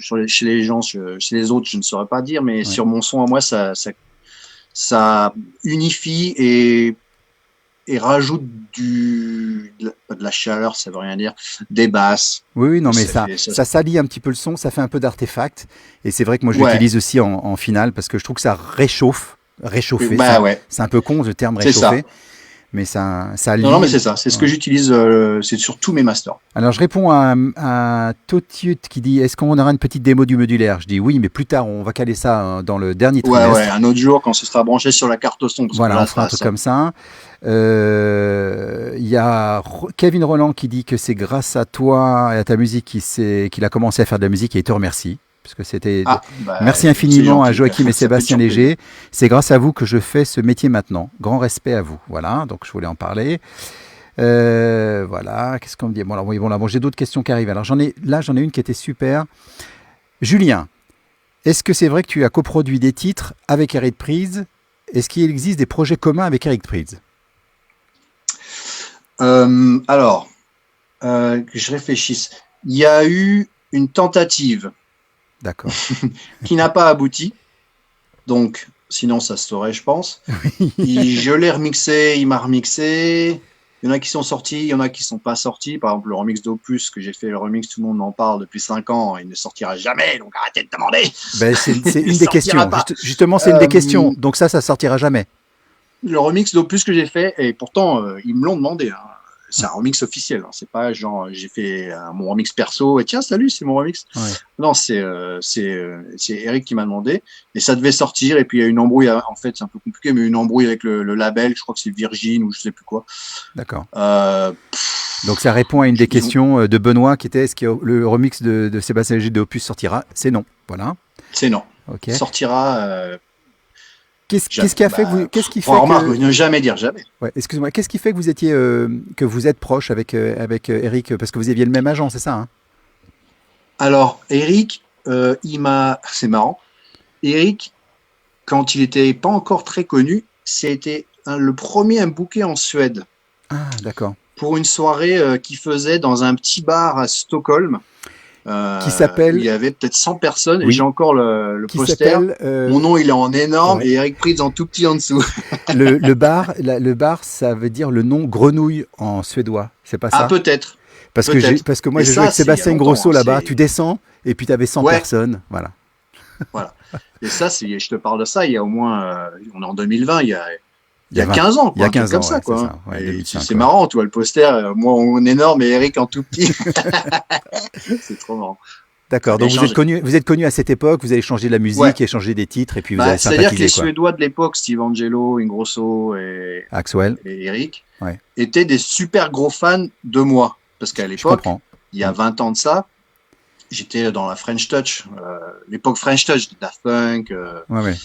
les gens, chez les autres, je ne saurais pas dire, mais Ouais. sur mon son à moi, ça unifie et rajoute de la chaleur, ça veut rien dire, des basses. Oui, oui, non, mais Ça ça, fait ça. ça salit un petit peu le son, ça fait un peu d'artefact. Et c'est vrai que moi, je Ouais, l'utilise aussi en finale parce que je trouve que ça réchauffe. Réchauffer, bah ouais, c'est un peu con le terme c'est ça. réchauffer, mais ça Non, non, mais lie. c'est ça. C'est ce que Ouais. j'utilise, c'est sur tous mes masters. Alors, je réponds à Totiut qui dit est-ce qu'on aura une petite démo du modulaire? Je dis oui, mais plus tard, on va caler ça dans le dernier Ouais, ouais, trimestre. un autre jour quand ce sera branché sur la carte son, parce que Voilà, on là, fera un truc comme ça. Il y a Kevin Roland qui dit que c'est grâce à toi et à ta musique qu'il a commencé à faire de la musique et il te remercie. Parce que c'était. Ah, bah, Merci c'est infiniment à gentil. Joachim et Ça fait Sébastien toujours plaisir. Léger. C'est grâce à vous que je fais ce métier maintenant. Grand respect à vous. Voilà, donc je voulais en parler. Voilà, qu'est-ce qu'on me dit? Bon, alors, oui, bon, là, bon, j'ai d'autres questions qui arrivent. Alors j'en ai une qui était super. Julien, est-ce que c'est vrai que tu as coproduit des titres avec Eric Prydz? Est-ce qu'il existe des projets communs avec Eric Prydz? Alors, que je réfléchisse. Il y a eu une tentative D'accord. qui n'a pas abouti. Donc, sinon, ça se saurait, je pense. Je l'ai remixé, il m'a remixé. Il y en a qui sont sortis, il y en a qui sont pas sortis. Par exemple, le remix d'Opus que j'ai fait, le remix, tout le monde en parle depuis 5 ans. Il ne sortira jamais, donc arrêtez de demander. Ben, c'est Il une ne des sortira questions. pas. Justement, c'est une des questions. Donc ça sortira jamais. Le remix d'Opus que j'ai fait, et pourtant, ils me l'ont demandé. Hein. C'est un remix officiel. Hein. C'est pas genre, j'ai fait mon remix perso et tiens, salut, c'est mon remix. Ouais. Non, c'est Eric qui m'a demandé. Et ça devait sortir. Et puis, il y a une embrouille. En fait, c'est un peu compliqué, mais une embrouille avec le label. Je crois que c'est Virgin ou je sais plus quoi. D'accord. Euh, Donc ça répond à une des ils ont- questions de Benoît qui était est-ce que le remix de Sébastien Léger de Opus sortira? C'est non. Voilà. c'est non. Ok. Sortira. Qu'est-ce qui a fait que vous, qu'est-ce qui fait remarque, que, ne jamais dire jamais. ouais, excuse-moi, qu'est-ce qui fait que vous étiez, que vous êtes proche avec Eric parce que vous aviez le même agent, c'est ça, hein? Alors, Eric, c'est marrant. Eric, quand il était pas encore très connu, c'était le premier à me booker en Suède Ah, d'accord. pour une soirée qu'il faisait dans un petit bar à Stockholm. Qui Où s'appelle, il y avait peut-être 100 personnes et oui, j'ai encore le qui poster. s'appelle Mon nom, il est en énorme ouais. et Eric Prydz en tout petit en dessous. le bar, le bar, ça veut dire le nom grenouille en suédois, c'est pas Ah, ça? peut-être. Parce que moi Et j'ai ça, joué avec c'est il y a Sébastien longtemps, Grosso hein, là-bas, c'est- tu descends et puis tu avais 100 Ouais. personnes, voilà. Voilà. Et ça, je te parle de ça, il y a au moins, on est en 2020, il y a 20 15 ans, il y a quoi, un truc 15 comme ans, ça, ouais, quoi. c'est Hein. ça, ouais, Et 2005, c'est ouais. marrant, tu vois, le poster, moi en énorme et Eric en tout petit. C'est trop marrant. D'accord, On a donc échangé. vous êtes connus à cette époque, vous avez changé de la musique, Ouais. échangé des titres et puis vous Bah, avez c'est-à-dire que les sympathisé quoi. Suédois de l'époque, Steve Angelo, Ingrosso Axwell, et Eric, ouais, étaient des super gros fans de moi. Parce qu'à je l'époque, comprends. il y a 20 ans de ça, j'étais dans la French Touch. L'époque French Touch, Daft Punk, Ouais, ouais.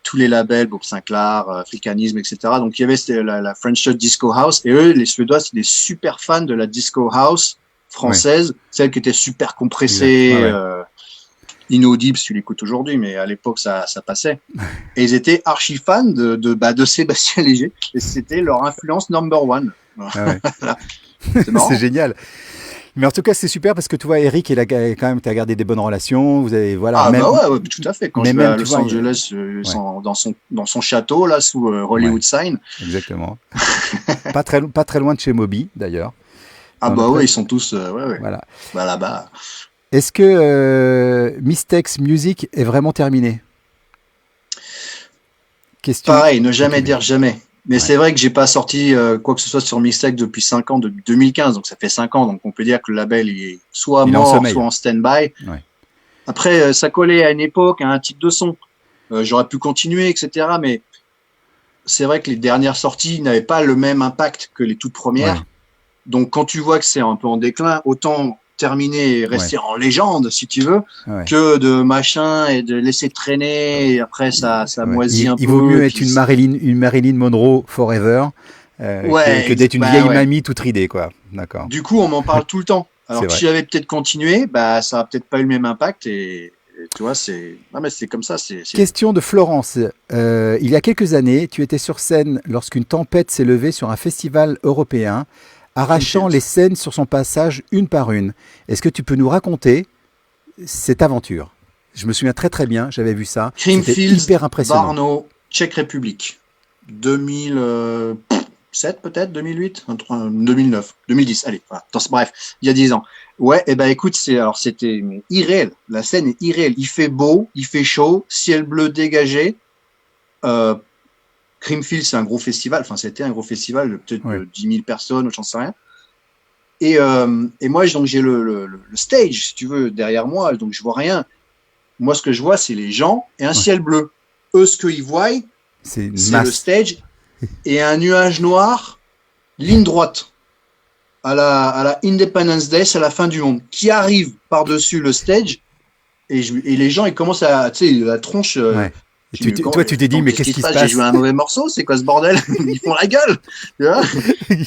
tous les labels, Bob Sinclair, Africanisme, etc. Donc il y avait la French Touch Disco House. Et eux, les Suédois, c'est des super fans de la Disco House française, celle qui était super compressée, Exact. Ouais, ouais. inaudible si tu l'écoutes aujourd'hui, mais à l'époque, ça passait. Et ils étaient archi fans de Sébastien Léger. Et c'était leur influence number one. Ah ouais. C'est marrant. C'est génial. Mais en tout cas, c'est super parce que tu vois, Eric, quand même, tu as gardé des bonnes relations. Vous avez, voilà, Ah même, bah ouais, tout à fait. Quand mais je vais même, à tu Los vois, Angeles, dans son château là sous Hollywood Sign. exactement. Pas très loin de chez Moby, d'ailleurs. Ah Dans bah le ouais, pré- ils sont tous ouais. Voilà. Bah là-bas. Est-ce que Mystex Music est vraiment terminé? Question. Pareil, ne jamais Ok. dire jamais. Mais Ouais. c'est vrai que j'ai pas sorti quoi que ce soit sur Mixtape depuis 5 ans, depuis 2015, donc ça fait 5 ans, donc on peut dire que le label il est soit Il est en mort, sommeil. soit en stand-by. Ouais. Après, ça collait à une époque, à un type de son. J'aurais pu continuer, etc. Mais c'est vrai que les dernières sorties n'avaient pas le même impact que les toutes premières. Ouais. Donc quand tu vois que c'est un peu en déclin, autant terminer et rester en légende, si tu veux, Ouais. que de machin et de laisser traîner, et après ça Ouais. moisit un Il peu. vaut mieux et être puis une Marilyn Monroe forever que d'être une vieille ouais. mamie toute ridée, quoi. D'accord. Du coup, on m'en parle tout le temps. Alors C'est que vrai. si j'avais peut-être continué, bah ça a peut-être pas eu le même impact et tu vois, non mais c'est comme ça, c'est Question de Florence. Il y a quelques années, tu étais sur scène lorsqu'une tempête s'est levée sur un festival européen, arrachant Creamfields. les scènes sur son passage une par une. Est-ce que tu peux nous raconter cette aventure? Je me souviens très très bien, j'avais vu ça. C'était Creamfields, hyper impressionnant. Varno, Tchèque République. 2007 peut-être, 2008, 2009, 2010, allez, voilà. Bref, il y a 10 ans. Ouais, et ben écoute, c'était irréel. La scène est irréelle. Il fait beau, il fait chaud, ciel bleu dégagé. Creamfields, c'est un gros festival. Enfin, c'était un gros festival de peut-être Ouais. 10 000 personnes, ou j'en sais rien. Et moi, donc j'ai le stage, si tu veux, derrière moi, donc je vois rien. Moi, ce que je vois, c'est les gens et un ciel bleu. Eux, ce qu'ils voient, C'est une c'est le masse. stage et un nuage noir, ligne droite, à la Independence Day, c'est la fin du monde, qui arrive par-dessus le stage. Et les gens, ils commencent à, tu sais, la tronche. Ouais. Et Je dis, mais toi, tu t'es dit, attends, mais qu'est-ce qui se passe? J'ai joué un mauvais morceau, c'est quoi ce bordel? Ils font la gueule, tu vois.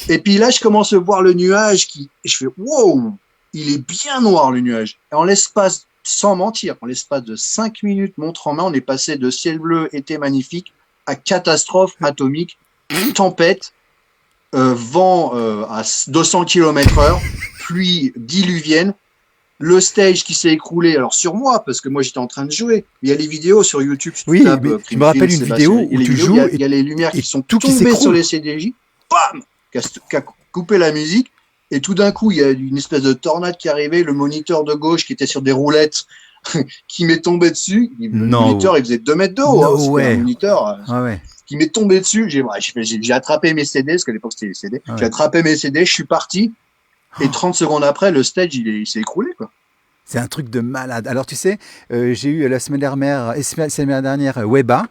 Et puis là, je commence à voir le nuage et je fais, wow, il est bien noir, le nuage. Et en l'espace, sans mentir, en l'espace de 5 minutes, montre en main, on est passé de ciel bleu, été magnifique, à catastrophe atomique, tempête, vent à 200 km/h, pluie diluvienne, le stage qui s'est écroulé, alors sur moi, parce que moi j'étais en train de jouer. Il y a les vidéos sur YouTube. Si tu Oui, tapes, mais je Creamfields, me rappelle une vidéo Sébastien, où tu joues il y a les lumières et qui sont tout qui tombées s'écroule. sur les CDJ, bam, qui a coupé la musique. Et tout d'un coup, il y a une espèce de tornade qui est arrivée. Le moniteur de gauche qui était sur des roulettes qui m'est tombé dessus. Le No. moniteur, il faisait 2 mètres de haut. No C'était way. un moniteur Ah ouais. qui m'est tombé dessus. J'ai attrapé mes CD, parce qu'à l'époque c'était les CD. Ah ouais. J'ai attrapé mes CD, je suis parti. Et 30 secondes après, le stage, il s'est écroulé, quoi. C'est un truc de malade. Alors tu sais, j'ai eu la semaine dernière Weba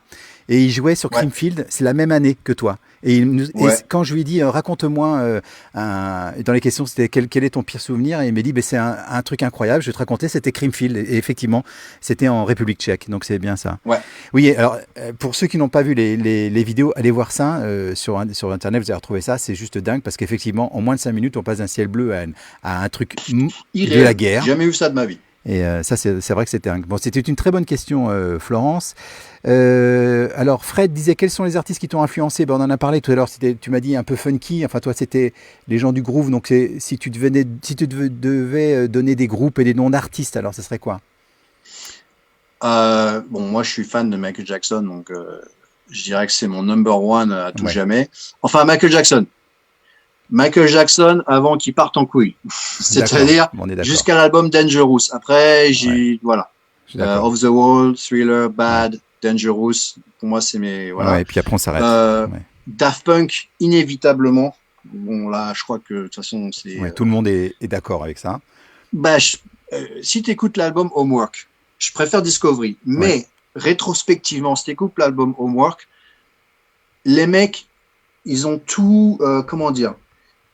et il jouait sur Ouais. Creamfield, c'est la même année que toi. Et Ouais. quand je lui ai dit raconte-moi dans les questions c'était quel est ton pire souvenir, et il m'a dit c'est un truc incroyable, je vais te raconter, c'était Creamfield et effectivement c'était en République tchèque, donc c'est bien ça. Ouais. Oui, alors pour ceux qui n'ont pas vu les vidéos, allez voir ça sur internet, vous allez retrouver ça, c'est juste dingue parce qu'effectivement en moins de 5 minutes on passe d'un ciel bleu à un truc de la guerre. J'ai jamais vu ça de ma vie. Et ça, c'est vrai que c'était dingue. Bon, c'était une très bonne question, Florence. Alors, Fred disait, quels sont les artistes qui t'ont influencé? Ben, on en a parlé tout à l'heure, tu m'as dit un peu funky. Enfin, toi, c'était les gens du groove. Donc, si tu devais donner des groupes et des noms d'artistes, alors, ce serait quoi? Bon, moi, je suis fan de Michael Jackson, donc je dirais que c'est mon number one à tout jamais. Enfin, Michael Jackson avant qu'il parte en couille. C'est-à-dire jusqu'à l'album Dangerous. Après, voilà. Off the Wall, Thriller, Bad, Dangerous. Pour moi, c'est mes voilà. Ouais, et puis après on s'arrête. Daft Punk, inévitablement. Bon, là, je crois que de toute façon, c'est. Ouais, tout le monde est d'accord avec ça. Bah, si tu écoutes l'album Homework, je préfère Discovery. Mais rétrospectivement, si tu écoutes l'album Homework, les mecs, ils ont tout. Comment dire?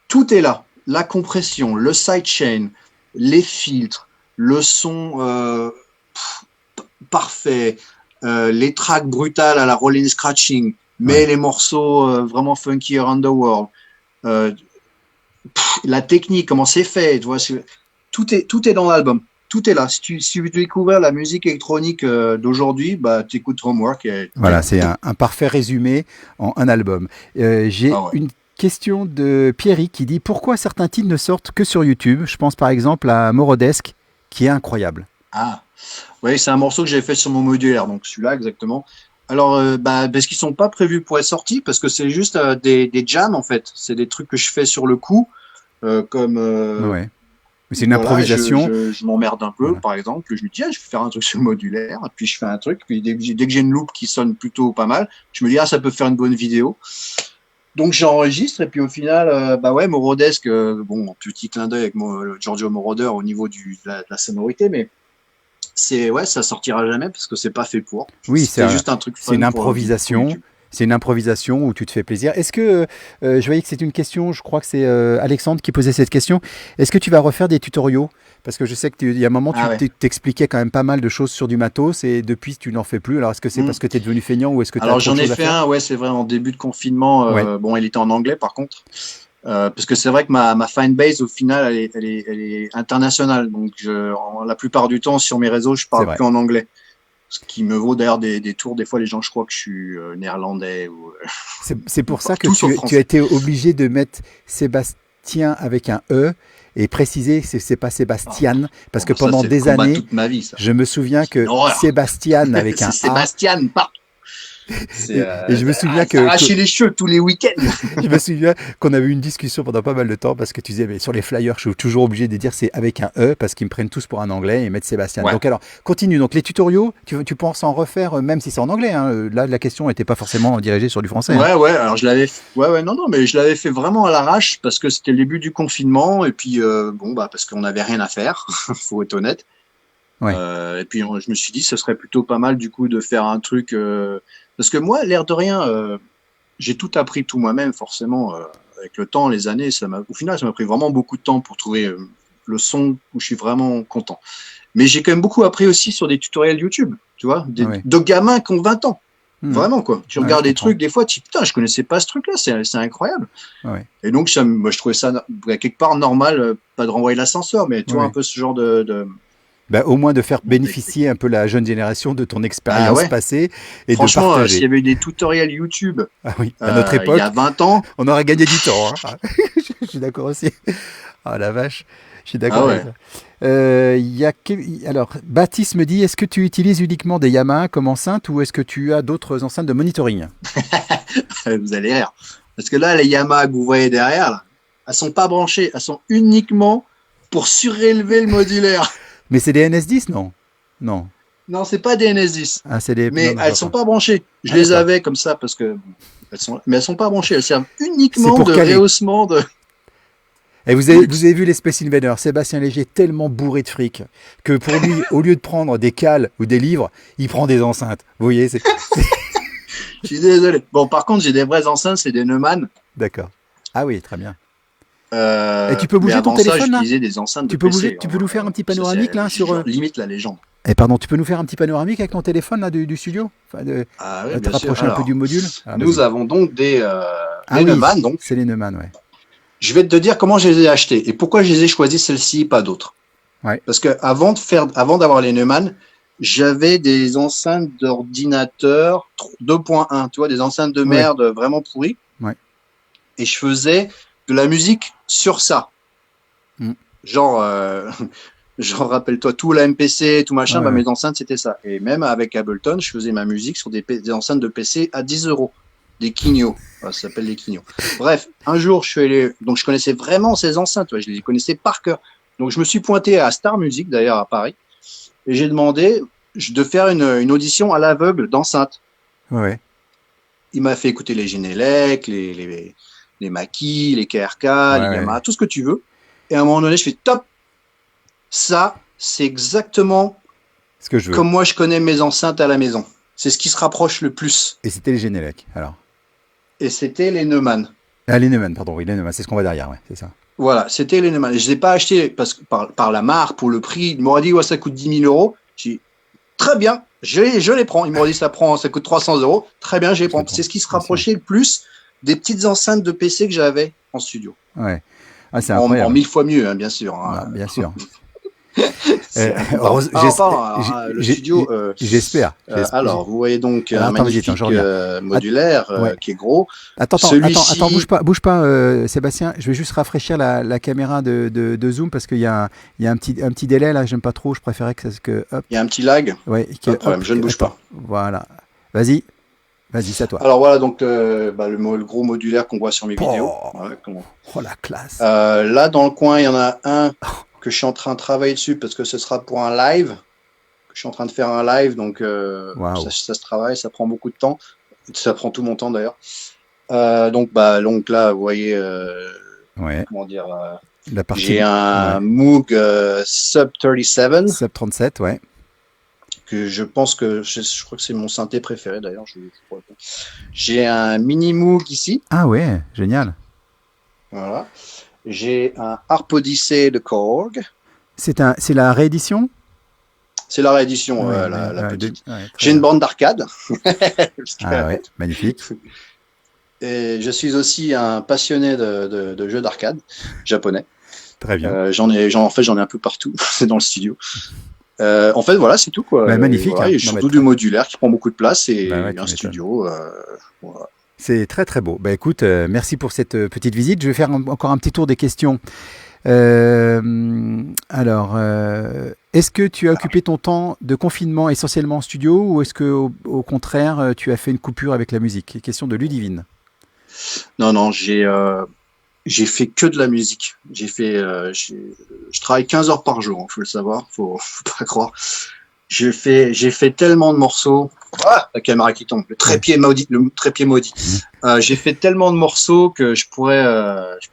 Tout est là. La compression, le sidechain, les filtres, le son parfait, les tracks brutales à la rolling scratching, mais les morceaux vraiment funky around the world. La technique, comment c'est fait, tu vois, tout est dans l'album. Tout est là. Si tu veux découvrir la musique électronique d'aujourd'hui, bah, tu écoutes Homework. Voilà, c'est un parfait résumé en un album. J'ai une question de Pierry qui dit pourquoi certains titres ne sortent que sur YouTube. Je pense par exemple à Morodesque qui est incroyable. Ah, oui, c'est un morceau que j'ai fait sur mon modulaire, donc celui-là exactement. Alors, parce qu'ils sont pas prévus pour être sortis, parce que c'est juste des jams en fait. C'est des trucs que je fais sur le coup, comme Mais c'est une Voilà, improvisation. je m'emmerde un peu, Voilà. par exemple. Je me dis, ah, je vais faire un truc sur le modulaire. Et puis je fais un truc. Puis dès que j'ai une loupe qui sonne plutôt pas mal, je me dis, ah, ça peut faire une bonne vidéo. Donc j'enregistre. Et puis au final, bah ouais, Morodesque, bon, petit clin d'œil avec Giorgio Moroder au niveau de la sonorité, mais ouais, ça sortira jamais parce que c'est pas fait pour. Oui, C'était juste un truc fun c'est une pour improvisation. YouTube. C'est une improvisation où tu te fais plaisir. Est-ce que, je voyais que c'est une question, je crois que c'est Alexandre qui posait cette question. Est-ce que tu vas refaire des tutoriaux? Parce que je sais qu'il y a un moment, Ah ouais. t'expliquais quand même pas mal de choses sur du matos et depuis, tu n'en fais plus. Alors, est-ce que c'est parce que tu es devenu feignant ou est-ce que tu as Alors trop de j'en ai choses à fait faire? un, ouais, c'est vrai, en début de confinement. Ouais. Bon, il était en anglais par contre. Parce que c'est vrai que ma fanbase, au final, elle est internationale. Donc, la plupart du temps, sur mes réseaux, je C'est parle vrai. que en anglais. Ce qui me vaut d'ailleurs des tours. Des fois, les gens, je crois que je suis néerlandais ou C'est pour ça que tout sauf tu as français. été obligé de mettre Sébastien avec un E et préciser que c'est pas Sébastien. Parce que Bon, ça, pendant c'est le des combat de années, toute ma vie, ça. je me souviens que Une horreur. Sébastien avec un C'est A. Sébastien, pas. Et je me souviens que arracher les cheveux tous les week-ends. je me souviens qu'on avait eu une discussion pendant pas mal de temps parce que tu disais mais sur les flyers je suis toujours obligé de dire c'est avec un E parce qu'ils me prennent tous pour un anglais et mettre Sébastien. Ouais. Donc alors continue, donc les tutoriaux tu penses en refaire même si c'est en anglais hein. Là la question n'était pas forcément dirigée sur du français hein. Ouais, alors non, mais je l'avais fait vraiment à l'arrache parce que c'était le début du confinement et puis bon, bah, parce qu'on n'avait rien à faire, faut être honnête. Ouais. Et puis je me suis dit, ce serait plutôt pas mal du coup de faire un truc, parce que moi, l'air de rien, j'ai tout appris tout moi-même, forcément, avec le temps, les années, au final, ça m'a pris vraiment beaucoup de temps pour trouver le son où je suis vraiment content. Mais j'ai quand même beaucoup appris aussi sur des tutoriels YouTube, tu vois, Ouais. de gamins qui ont 20 ans. Vraiment, quoi. Tu Ouais, regardes je des comprends. trucs, des fois, tu dis, putain, je connaissais pas ce truc-là, c'est incroyable. Ouais. Et donc, moi, je trouvais ça, quelque part, normal, pas de renvoyer l'ascenseur, mais tu vois, Ouais. un peu ce genre de... Bah, au moins de faire bénéficier un peu la jeune génération de ton expérience Ah ouais. passée et de Franchement, s'il y partager. avait eu des tutoriels YouTube Ah oui, à notre il époque, y a 20 ans, on aurait gagné du temps. Hein. Je suis d'accord aussi. Ah la vache, je suis d'accord Ah avec ça. Alors, Baptiste me dit, est-ce que tu utilises uniquement des Yamaha comme enceinte ou est-ce que tu as d'autres enceintes de monitoring? vous allez rire. Parce que là, les Yamaha que vous voyez derrière, là, elles sont pas branchées, elles sont uniquement pour surélever le modulaire. Mais c'est des NS10, non? Non. Non, c'est pas des NS10, Ah, c'est des... mais non, elles sont pas branchées. Je Ah, les d'accord. avais comme ça parce que mais elles sont pas branchées. Elles servent C'est uniquement pour de caler. rehaussement de. Et vous avez vu les Space Invaders, Sébastien Léger tellement bourré de fric que pour lui, au lieu de prendre des cales ou des livres, il prend des enceintes. Vous voyez, c'est... Je suis désolé. Bon, par contre, j'ai des vraies enceintes, c'est des Neumann. D'accord. Ah oui, très bien. Et tu peux Mais bouger ton avant ça, téléphone, là j'utilisais des enceintes Tu de peux PC. bouger, tu peux nous faire un petit panoramique là sur... genre, limite la légende. Eh pardon, tu peux nous faire un petit panoramique avec ton téléphone là du studio, enfin, Ah oui, te bien sûr. rapprocher un peu Alors, du module. Ah, nous vas-y. avons donc des Ah oui, Neumann. Donc, c'est les Neumann, ouais. je vais te dire comment je les ai achetés et pourquoi je les ai choisis celles-ci et pas d'autres. Ouais. Parce que avant d'avoir les Neumann, j'avais des enceintes d'ordinateur 2.1, tu vois, des enceintes de merde vraiment pourries. Ouais. Et je faisais de la musique sur ça. Mm. Genre, genre rappelle-toi, tout la MPC, tout machin, Ouais, bah, ouais. mes enceintes c'était ça. Et même avec Ableton, je faisais ma musique sur des enceintes de PC à 10 €. Des Kigno. Ça s'appelle des Kigno. Bref, un jour, je suis allé, donc je connaissais vraiment ces enceintes, ouais, je les connaissais par cœur. Donc je me suis pointé à Star Music, d'ailleurs, à Paris, et j'ai demandé de faire une audition à l'aveugle d'enceintes. Ouais. Il m'a fait écouter les Genelec, les Mackie, les KRK, les Yamaha, tout ce que tu veux. Et à un moment donné, je fais top. Ça, c'est exactement Ce que je veux. comme moi je connais mes enceintes à la maison. C'est ce qui se rapproche le plus. Et c'était les Genelec, alors. Et c'était les Neumann. Ah, les Neumann, pardon, oui, les Neumann, c'est ce qu'on voit derrière, ouais, c'est ça. Voilà, c'était les Neumann. Et je ne les ai pas achetés parce que par la marque, pour le prix. Ils m'auraient dit, ouais, ça coûte 10 000 €. J'ai dit, très bien, je les prends. Ils m'auraient dit, ça coûte 300 €. Très bien, je les prends. C'est ce qui se rapprochait le plus des petites enceintes de PC que j'avais en studio. Ouais. Ah, c'est En incroyable. 1000 fois mieux, hein, bien sûr. Hein. Ah, bien sûr. Le studio. J'espère. Alors, vous voyez donc Alors, un attends, vas-y, magnifique attends, je regarde. modulaire Ouais. qui est gros. Attends, Celui-ci- bouge pas, Sébastien. Je vais juste rafraîchir la caméra de Zoom parce qu'il y a un petit délai là. J'aime pas trop. Je préférais que hop. Il y a un petit lag. Ouais. Pas de problème, je ne bouge attends. pas. Voilà. Vas-y, c'est à toi. Alors voilà donc le gros modulaire qu'on voit sur mes vidéos. Oh. Voilà, comment- Oh la classe. Là dans le coin il y en a un que je suis en train de travailler dessus parce que ce sera pour un live. Je suis en train de faire un live, donc Waouh. ça se travaille, ça prend beaucoup de temps. Ça prend tout mon temps d'ailleurs. Donc là, vous voyez, Ouais. comment dire, La partie. j'ai un Moog Sub 37 Sub 37, ouais. que je pense que je crois que c'est mon synthé préféré d'ailleurs. J'ai un Mini Moog ici, Ah ouais, génial. voilà. J'ai un Harp Odyssey de Korg. C'est la réédition? C'est la réédition, Ouais, la ouais, petite. ouais, très J'ai une bien. bande d'arcade. Parce que- Ah ouais, magnifique. Et je suis aussi un passionné de jeux d'arcade japonais. Très bien. J'en ai un peu partout. C'est dans le studio. En fait, voilà, c'est tout quoi. Bah, magnifique, Voilà, hein. et Non, surtout mais du modulaire qui prend beaucoup de place et Bah ouais, tu un m'étonnes. studio. Voilà. C'est très très beau. Bah écoute, merci pour cette petite visite. Je vais faire encore un petit tour des questions. Alors, est-ce que tu as occupé ton temps de confinement essentiellement en studio ou est-ce que au contraire tu as fait une coupure avec la musique? Question de Ludivine. Non, j'ai fait que de la musique. Je travaille 15 heures par jour, faut le savoir, faut pas croire. J'ai fait tellement de morceaux. Ah, la caméra qui tombe, le trépied maudit. J'ai fait tellement de morceaux que je pourrais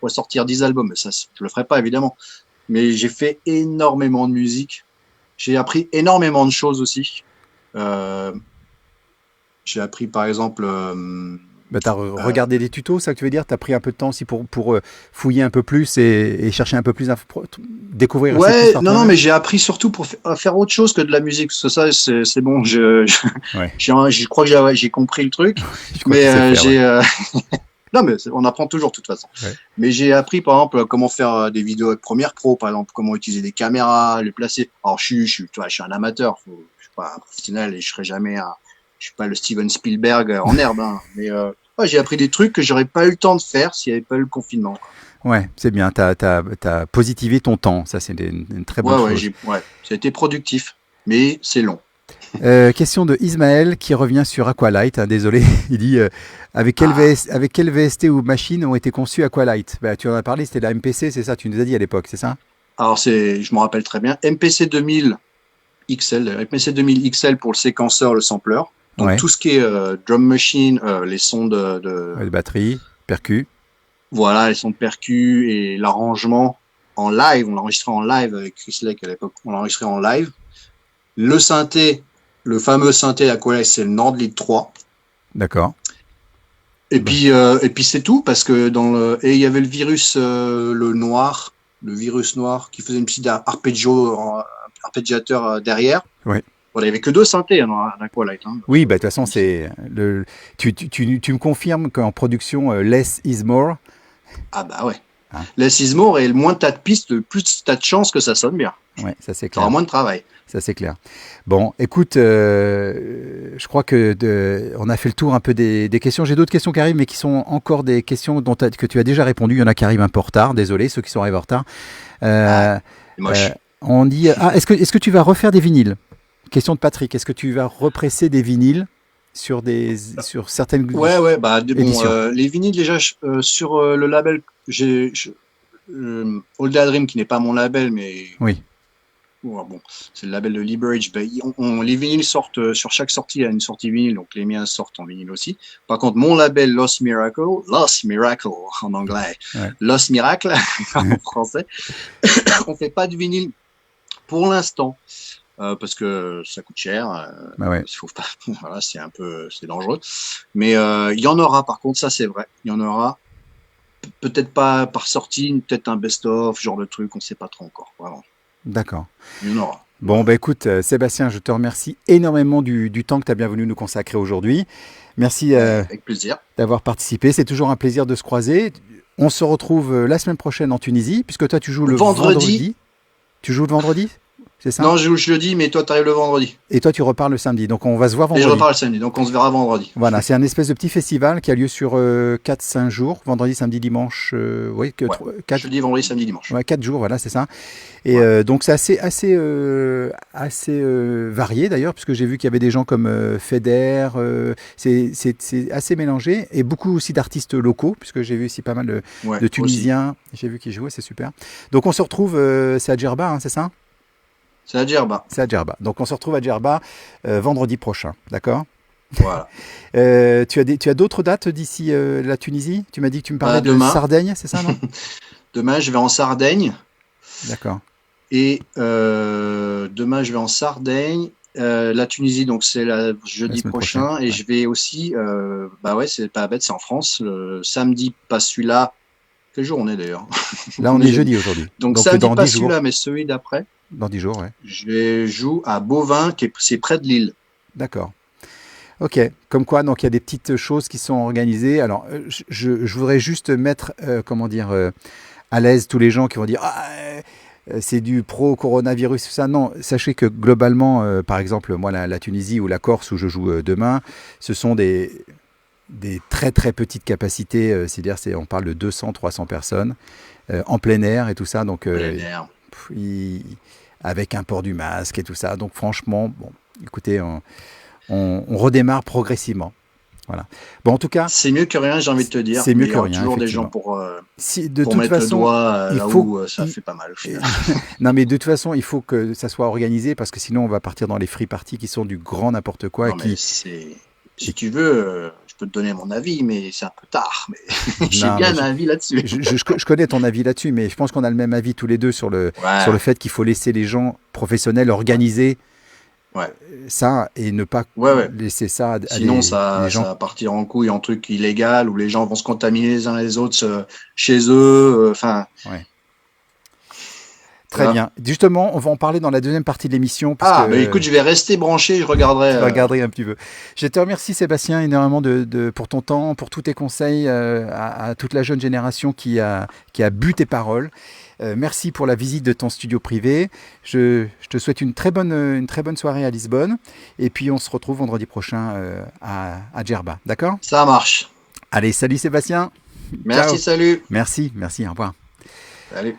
sortir 10 albums. Mais ça, je le ferai pas évidemment. Mais j'ai fait énormément de musique. J'ai appris énormément de choses aussi. J'ai appris par exemple. Bah, tu as regardé des tutos, ça que tu veux dire? Tu as pris un peu de temps aussi pour fouiller un peu plus et chercher un peu plus, découvrir aussi Ouais, plus par non, toi-même? mais j'ai appris surtout pour faire autre chose que de la musique. Parce que ça, c'est bon. Ouais. Je crois que j'ai compris le truc. Je crois que tu sais faire, ouais. Non, mais on apprend toujours de toute façon. Ouais. Mais j'ai appris par exemple comment faire des vidéos avec Premiere Pro, par exemple, comment utiliser des caméras, les placer. Alors tu vois, je suis un amateur, je suis pas un professionnel et je suis pas le Steven Spielberg en herbe, hein. Mais ouais, j'ai appris des trucs que j'aurais pas eu le temps de faire s'il n'y avait pas eu le confinement. Ouais, c'est bien. T'as positivé ton temps. Ça, c'est une très bonne chose. Ça a été productif, mais c'est long. Question de Ismaël qui revient sur Aqualight. Hein, désolé, il dit avec quel VST ou machine ont été conçus Aqualight? Bah, tu en as parlé, c'était la MPC, c'est ça? Tu nous as dit à l'époque, c'est ça? Alors je me rappelle très bien, MPC 2000 XL, MPC 2000 XL pour le séquenceur, le sampler. Donc Ouais. tout ce qui est drum machine, les sons de Ouais, de batterie, percu. voilà, les sons de percu et l'arrangement en live, on l'enregistrait en live avec Chris Lake à l'époque, on l'enregistrait en live. Le synthé, le fameux synthé Aqualight, c'est le Nordlit 3. D'accord. Et puis c'est tout parce que il y avait le virus le virus noir qui faisait une petite arpégiateur derrière. Ouais. Voilà, il n'y avait que 2 synthés dans Aqualight. Hein. Oui, bah de toute façon, c'est tu me confirmes qu'en production, less is more. Ah bah ouais. Hein. Less is more et le moins t'as de pistes, le plus t'as de chances que ça sonne bien. Ouais, ça c'est Tu auras clair. moins de travail. Ça c'est clair. Bon, écoute, je crois que on a fait le tour un peu des questions. J'ai d'autres questions qui arrivent, mais qui sont encore des questions que tu as déjà répondu. Il y en a qui arrivent un peu en retard. Désolé, ceux qui sont arrivés en retard. C'est moche. On dit, est-ce que tu vas refaire des vinyles? Question de Patrick. Est-ce que tu vas represser des vinyles sur certaines Ouais, bah éditions? les vinyles déjà sur le label, Old Dream qui n'est pas mon label, mais Oui. bon, c'est le label de Liberage. Ben, les vinyles sortent sur chaque sortie, il y a une sortie vinyle, donc les miens sortent en vinyle aussi. Par contre, mon label Lost Miracle en anglais, Ouais. Lost Miracle en français, on fait pas de vinyle pour l'instant. Parce que ça coûte cher, Bah ouais. il faut pas, voilà, c'est dangereux. Mais il y en aura, par contre, ça c'est vrai, il y en aura. Peut-être pas par sortie, peut-être un best-of, genre de truc, on sait pas trop encore. Vraiment. D'accord. Il y en aura. Bon, bah écoute, Sébastien, je te remercie énormément du temps que tu as bien voulu nous consacrer aujourd'hui. Merci Avec plaisir. d'avoir participé. C'est toujours un plaisir de se croiser. On se retrouve la semaine prochaine en Tunisie, puisque toi, tu joues le vendredi. Tu joues le vendredi c'est ça? Non, je joue jeudi, mais toi, tu arrives le vendredi. Et toi, tu repars le samedi. Donc, on va se voir Et je vendredi. repars le samedi, donc on se verra vendredi. Voilà, c'est un espèce de petit festival qui a lieu sur 4-5 jours, vendredi, samedi, dimanche, oui, Ouais. 4, Jeudi, vendredi, samedi, dimanche. ouais, 4 jours, voilà, c'est ça. Et donc c'est assez varié d'ailleurs, puisque j'ai vu qu'il y avait des gens comme Feder, c'est assez mélangé, et beaucoup aussi d'artistes locaux, puisque j'ai vu aussi pas mal Ouais, de aussi. Tunisiens, j'ai vu qu'ils jouaient, c'est super. Donc on se retrouve, c'est à Djerba, hein, c'est ça? C'est à Djerba. C'est à Djerba. Donc on se retrouve à Djerba vendredi prochain, d'accord? Voilà. Tu as d'autres dates d'ici la Tunisie? Tu m'as dit que tu me parlais de Demain. Sardaigne, c'est ça, non? Demain, je vais en Sardaigne. D'accord. Et demain, je vais en Sardaigne. La Tunisie, donc c'est jeudi semaine prochain. prochaine, Et ouais. je vais aussi, bah ouais, c'est pas bête, c'est en France. Le samedi, pas celui-là. Quel jour on est d'ailleurs? Là, on On est est jeudi aujourd'hui. Donc Donc samedi, dans pas 10 jours. celui-là, mais celui d'après. Dans 10 jours, ouais. Je joue à Beauvais, c'est près de Lille. D'accord. Ok. Comme quoi, donc il y a des petites choses qui sont organisées. Alors, je voudrais juste mettre, comment dire, à l'aise tous les gens qui vont dire ah, c'est du pro-coronavirus, tout ça. Non, sachez que globalement, par exemple, moi, la Tunisie ou la Corse où je joue demain, ce sont des très très petites capacités. C'est-à-dire, on parle de 200-300 personnes en plein air et tout ça. Donc, Plein air. avec un port du masque et tout ça. Donc franchement, bon, écoutez, on redémarre progressivement. Voilà. Bon, en tout cas, C'est mieux que rien, j'ai envie de te dire. c'est mieux mais il y que aura rien, toujours des effectivement. gens pour de toute mettre le façon, doigt il là faut- où ça il- fait pas mal au final. non, mais de toute façon, il faut que ça soit organisé parce que sinon, on va partir dans les free parties qui sont du grand n'importe quoi. Non, mais si tu veux, je peux te donner mon avis, mais c'est un peu tard. Mais j'ai Non, bien mais un avis là-dessus. je connais ton avis là-dessus, mais je pense qu'on a le même avis tous les deux sur le Ouais. fait qu'il faut laisser les gens professionnels organiser Ouais. ça et ne pas Ouais. laisser ça à Sinon, des ça gens. va partir en couille en truc illégal où les gens vont se contaminer les uns les autres chez eux. Enfin, Très voilà. bien. Justement, on va en parler dans la deuxième partie de l'émission. Ah, puisque bah écoute, je vais rester branché, je regarderai. tu vas regarder un petit peu. Je te remercie, Sébastien, énormément pour ton temps, pour tous tes conseils à toute la jeune génération qui a bu tes paroles. Merci pour la visite de ton studio privé. Je te souhaite une très bonne soirée à Lisbonne. Et puis, on se retrouve vendredi prochain à Djerba. D'accord? Ça marche. Allez, salut Sébastien. Merci, Ciao. salut. Merci, au revoir. Salut.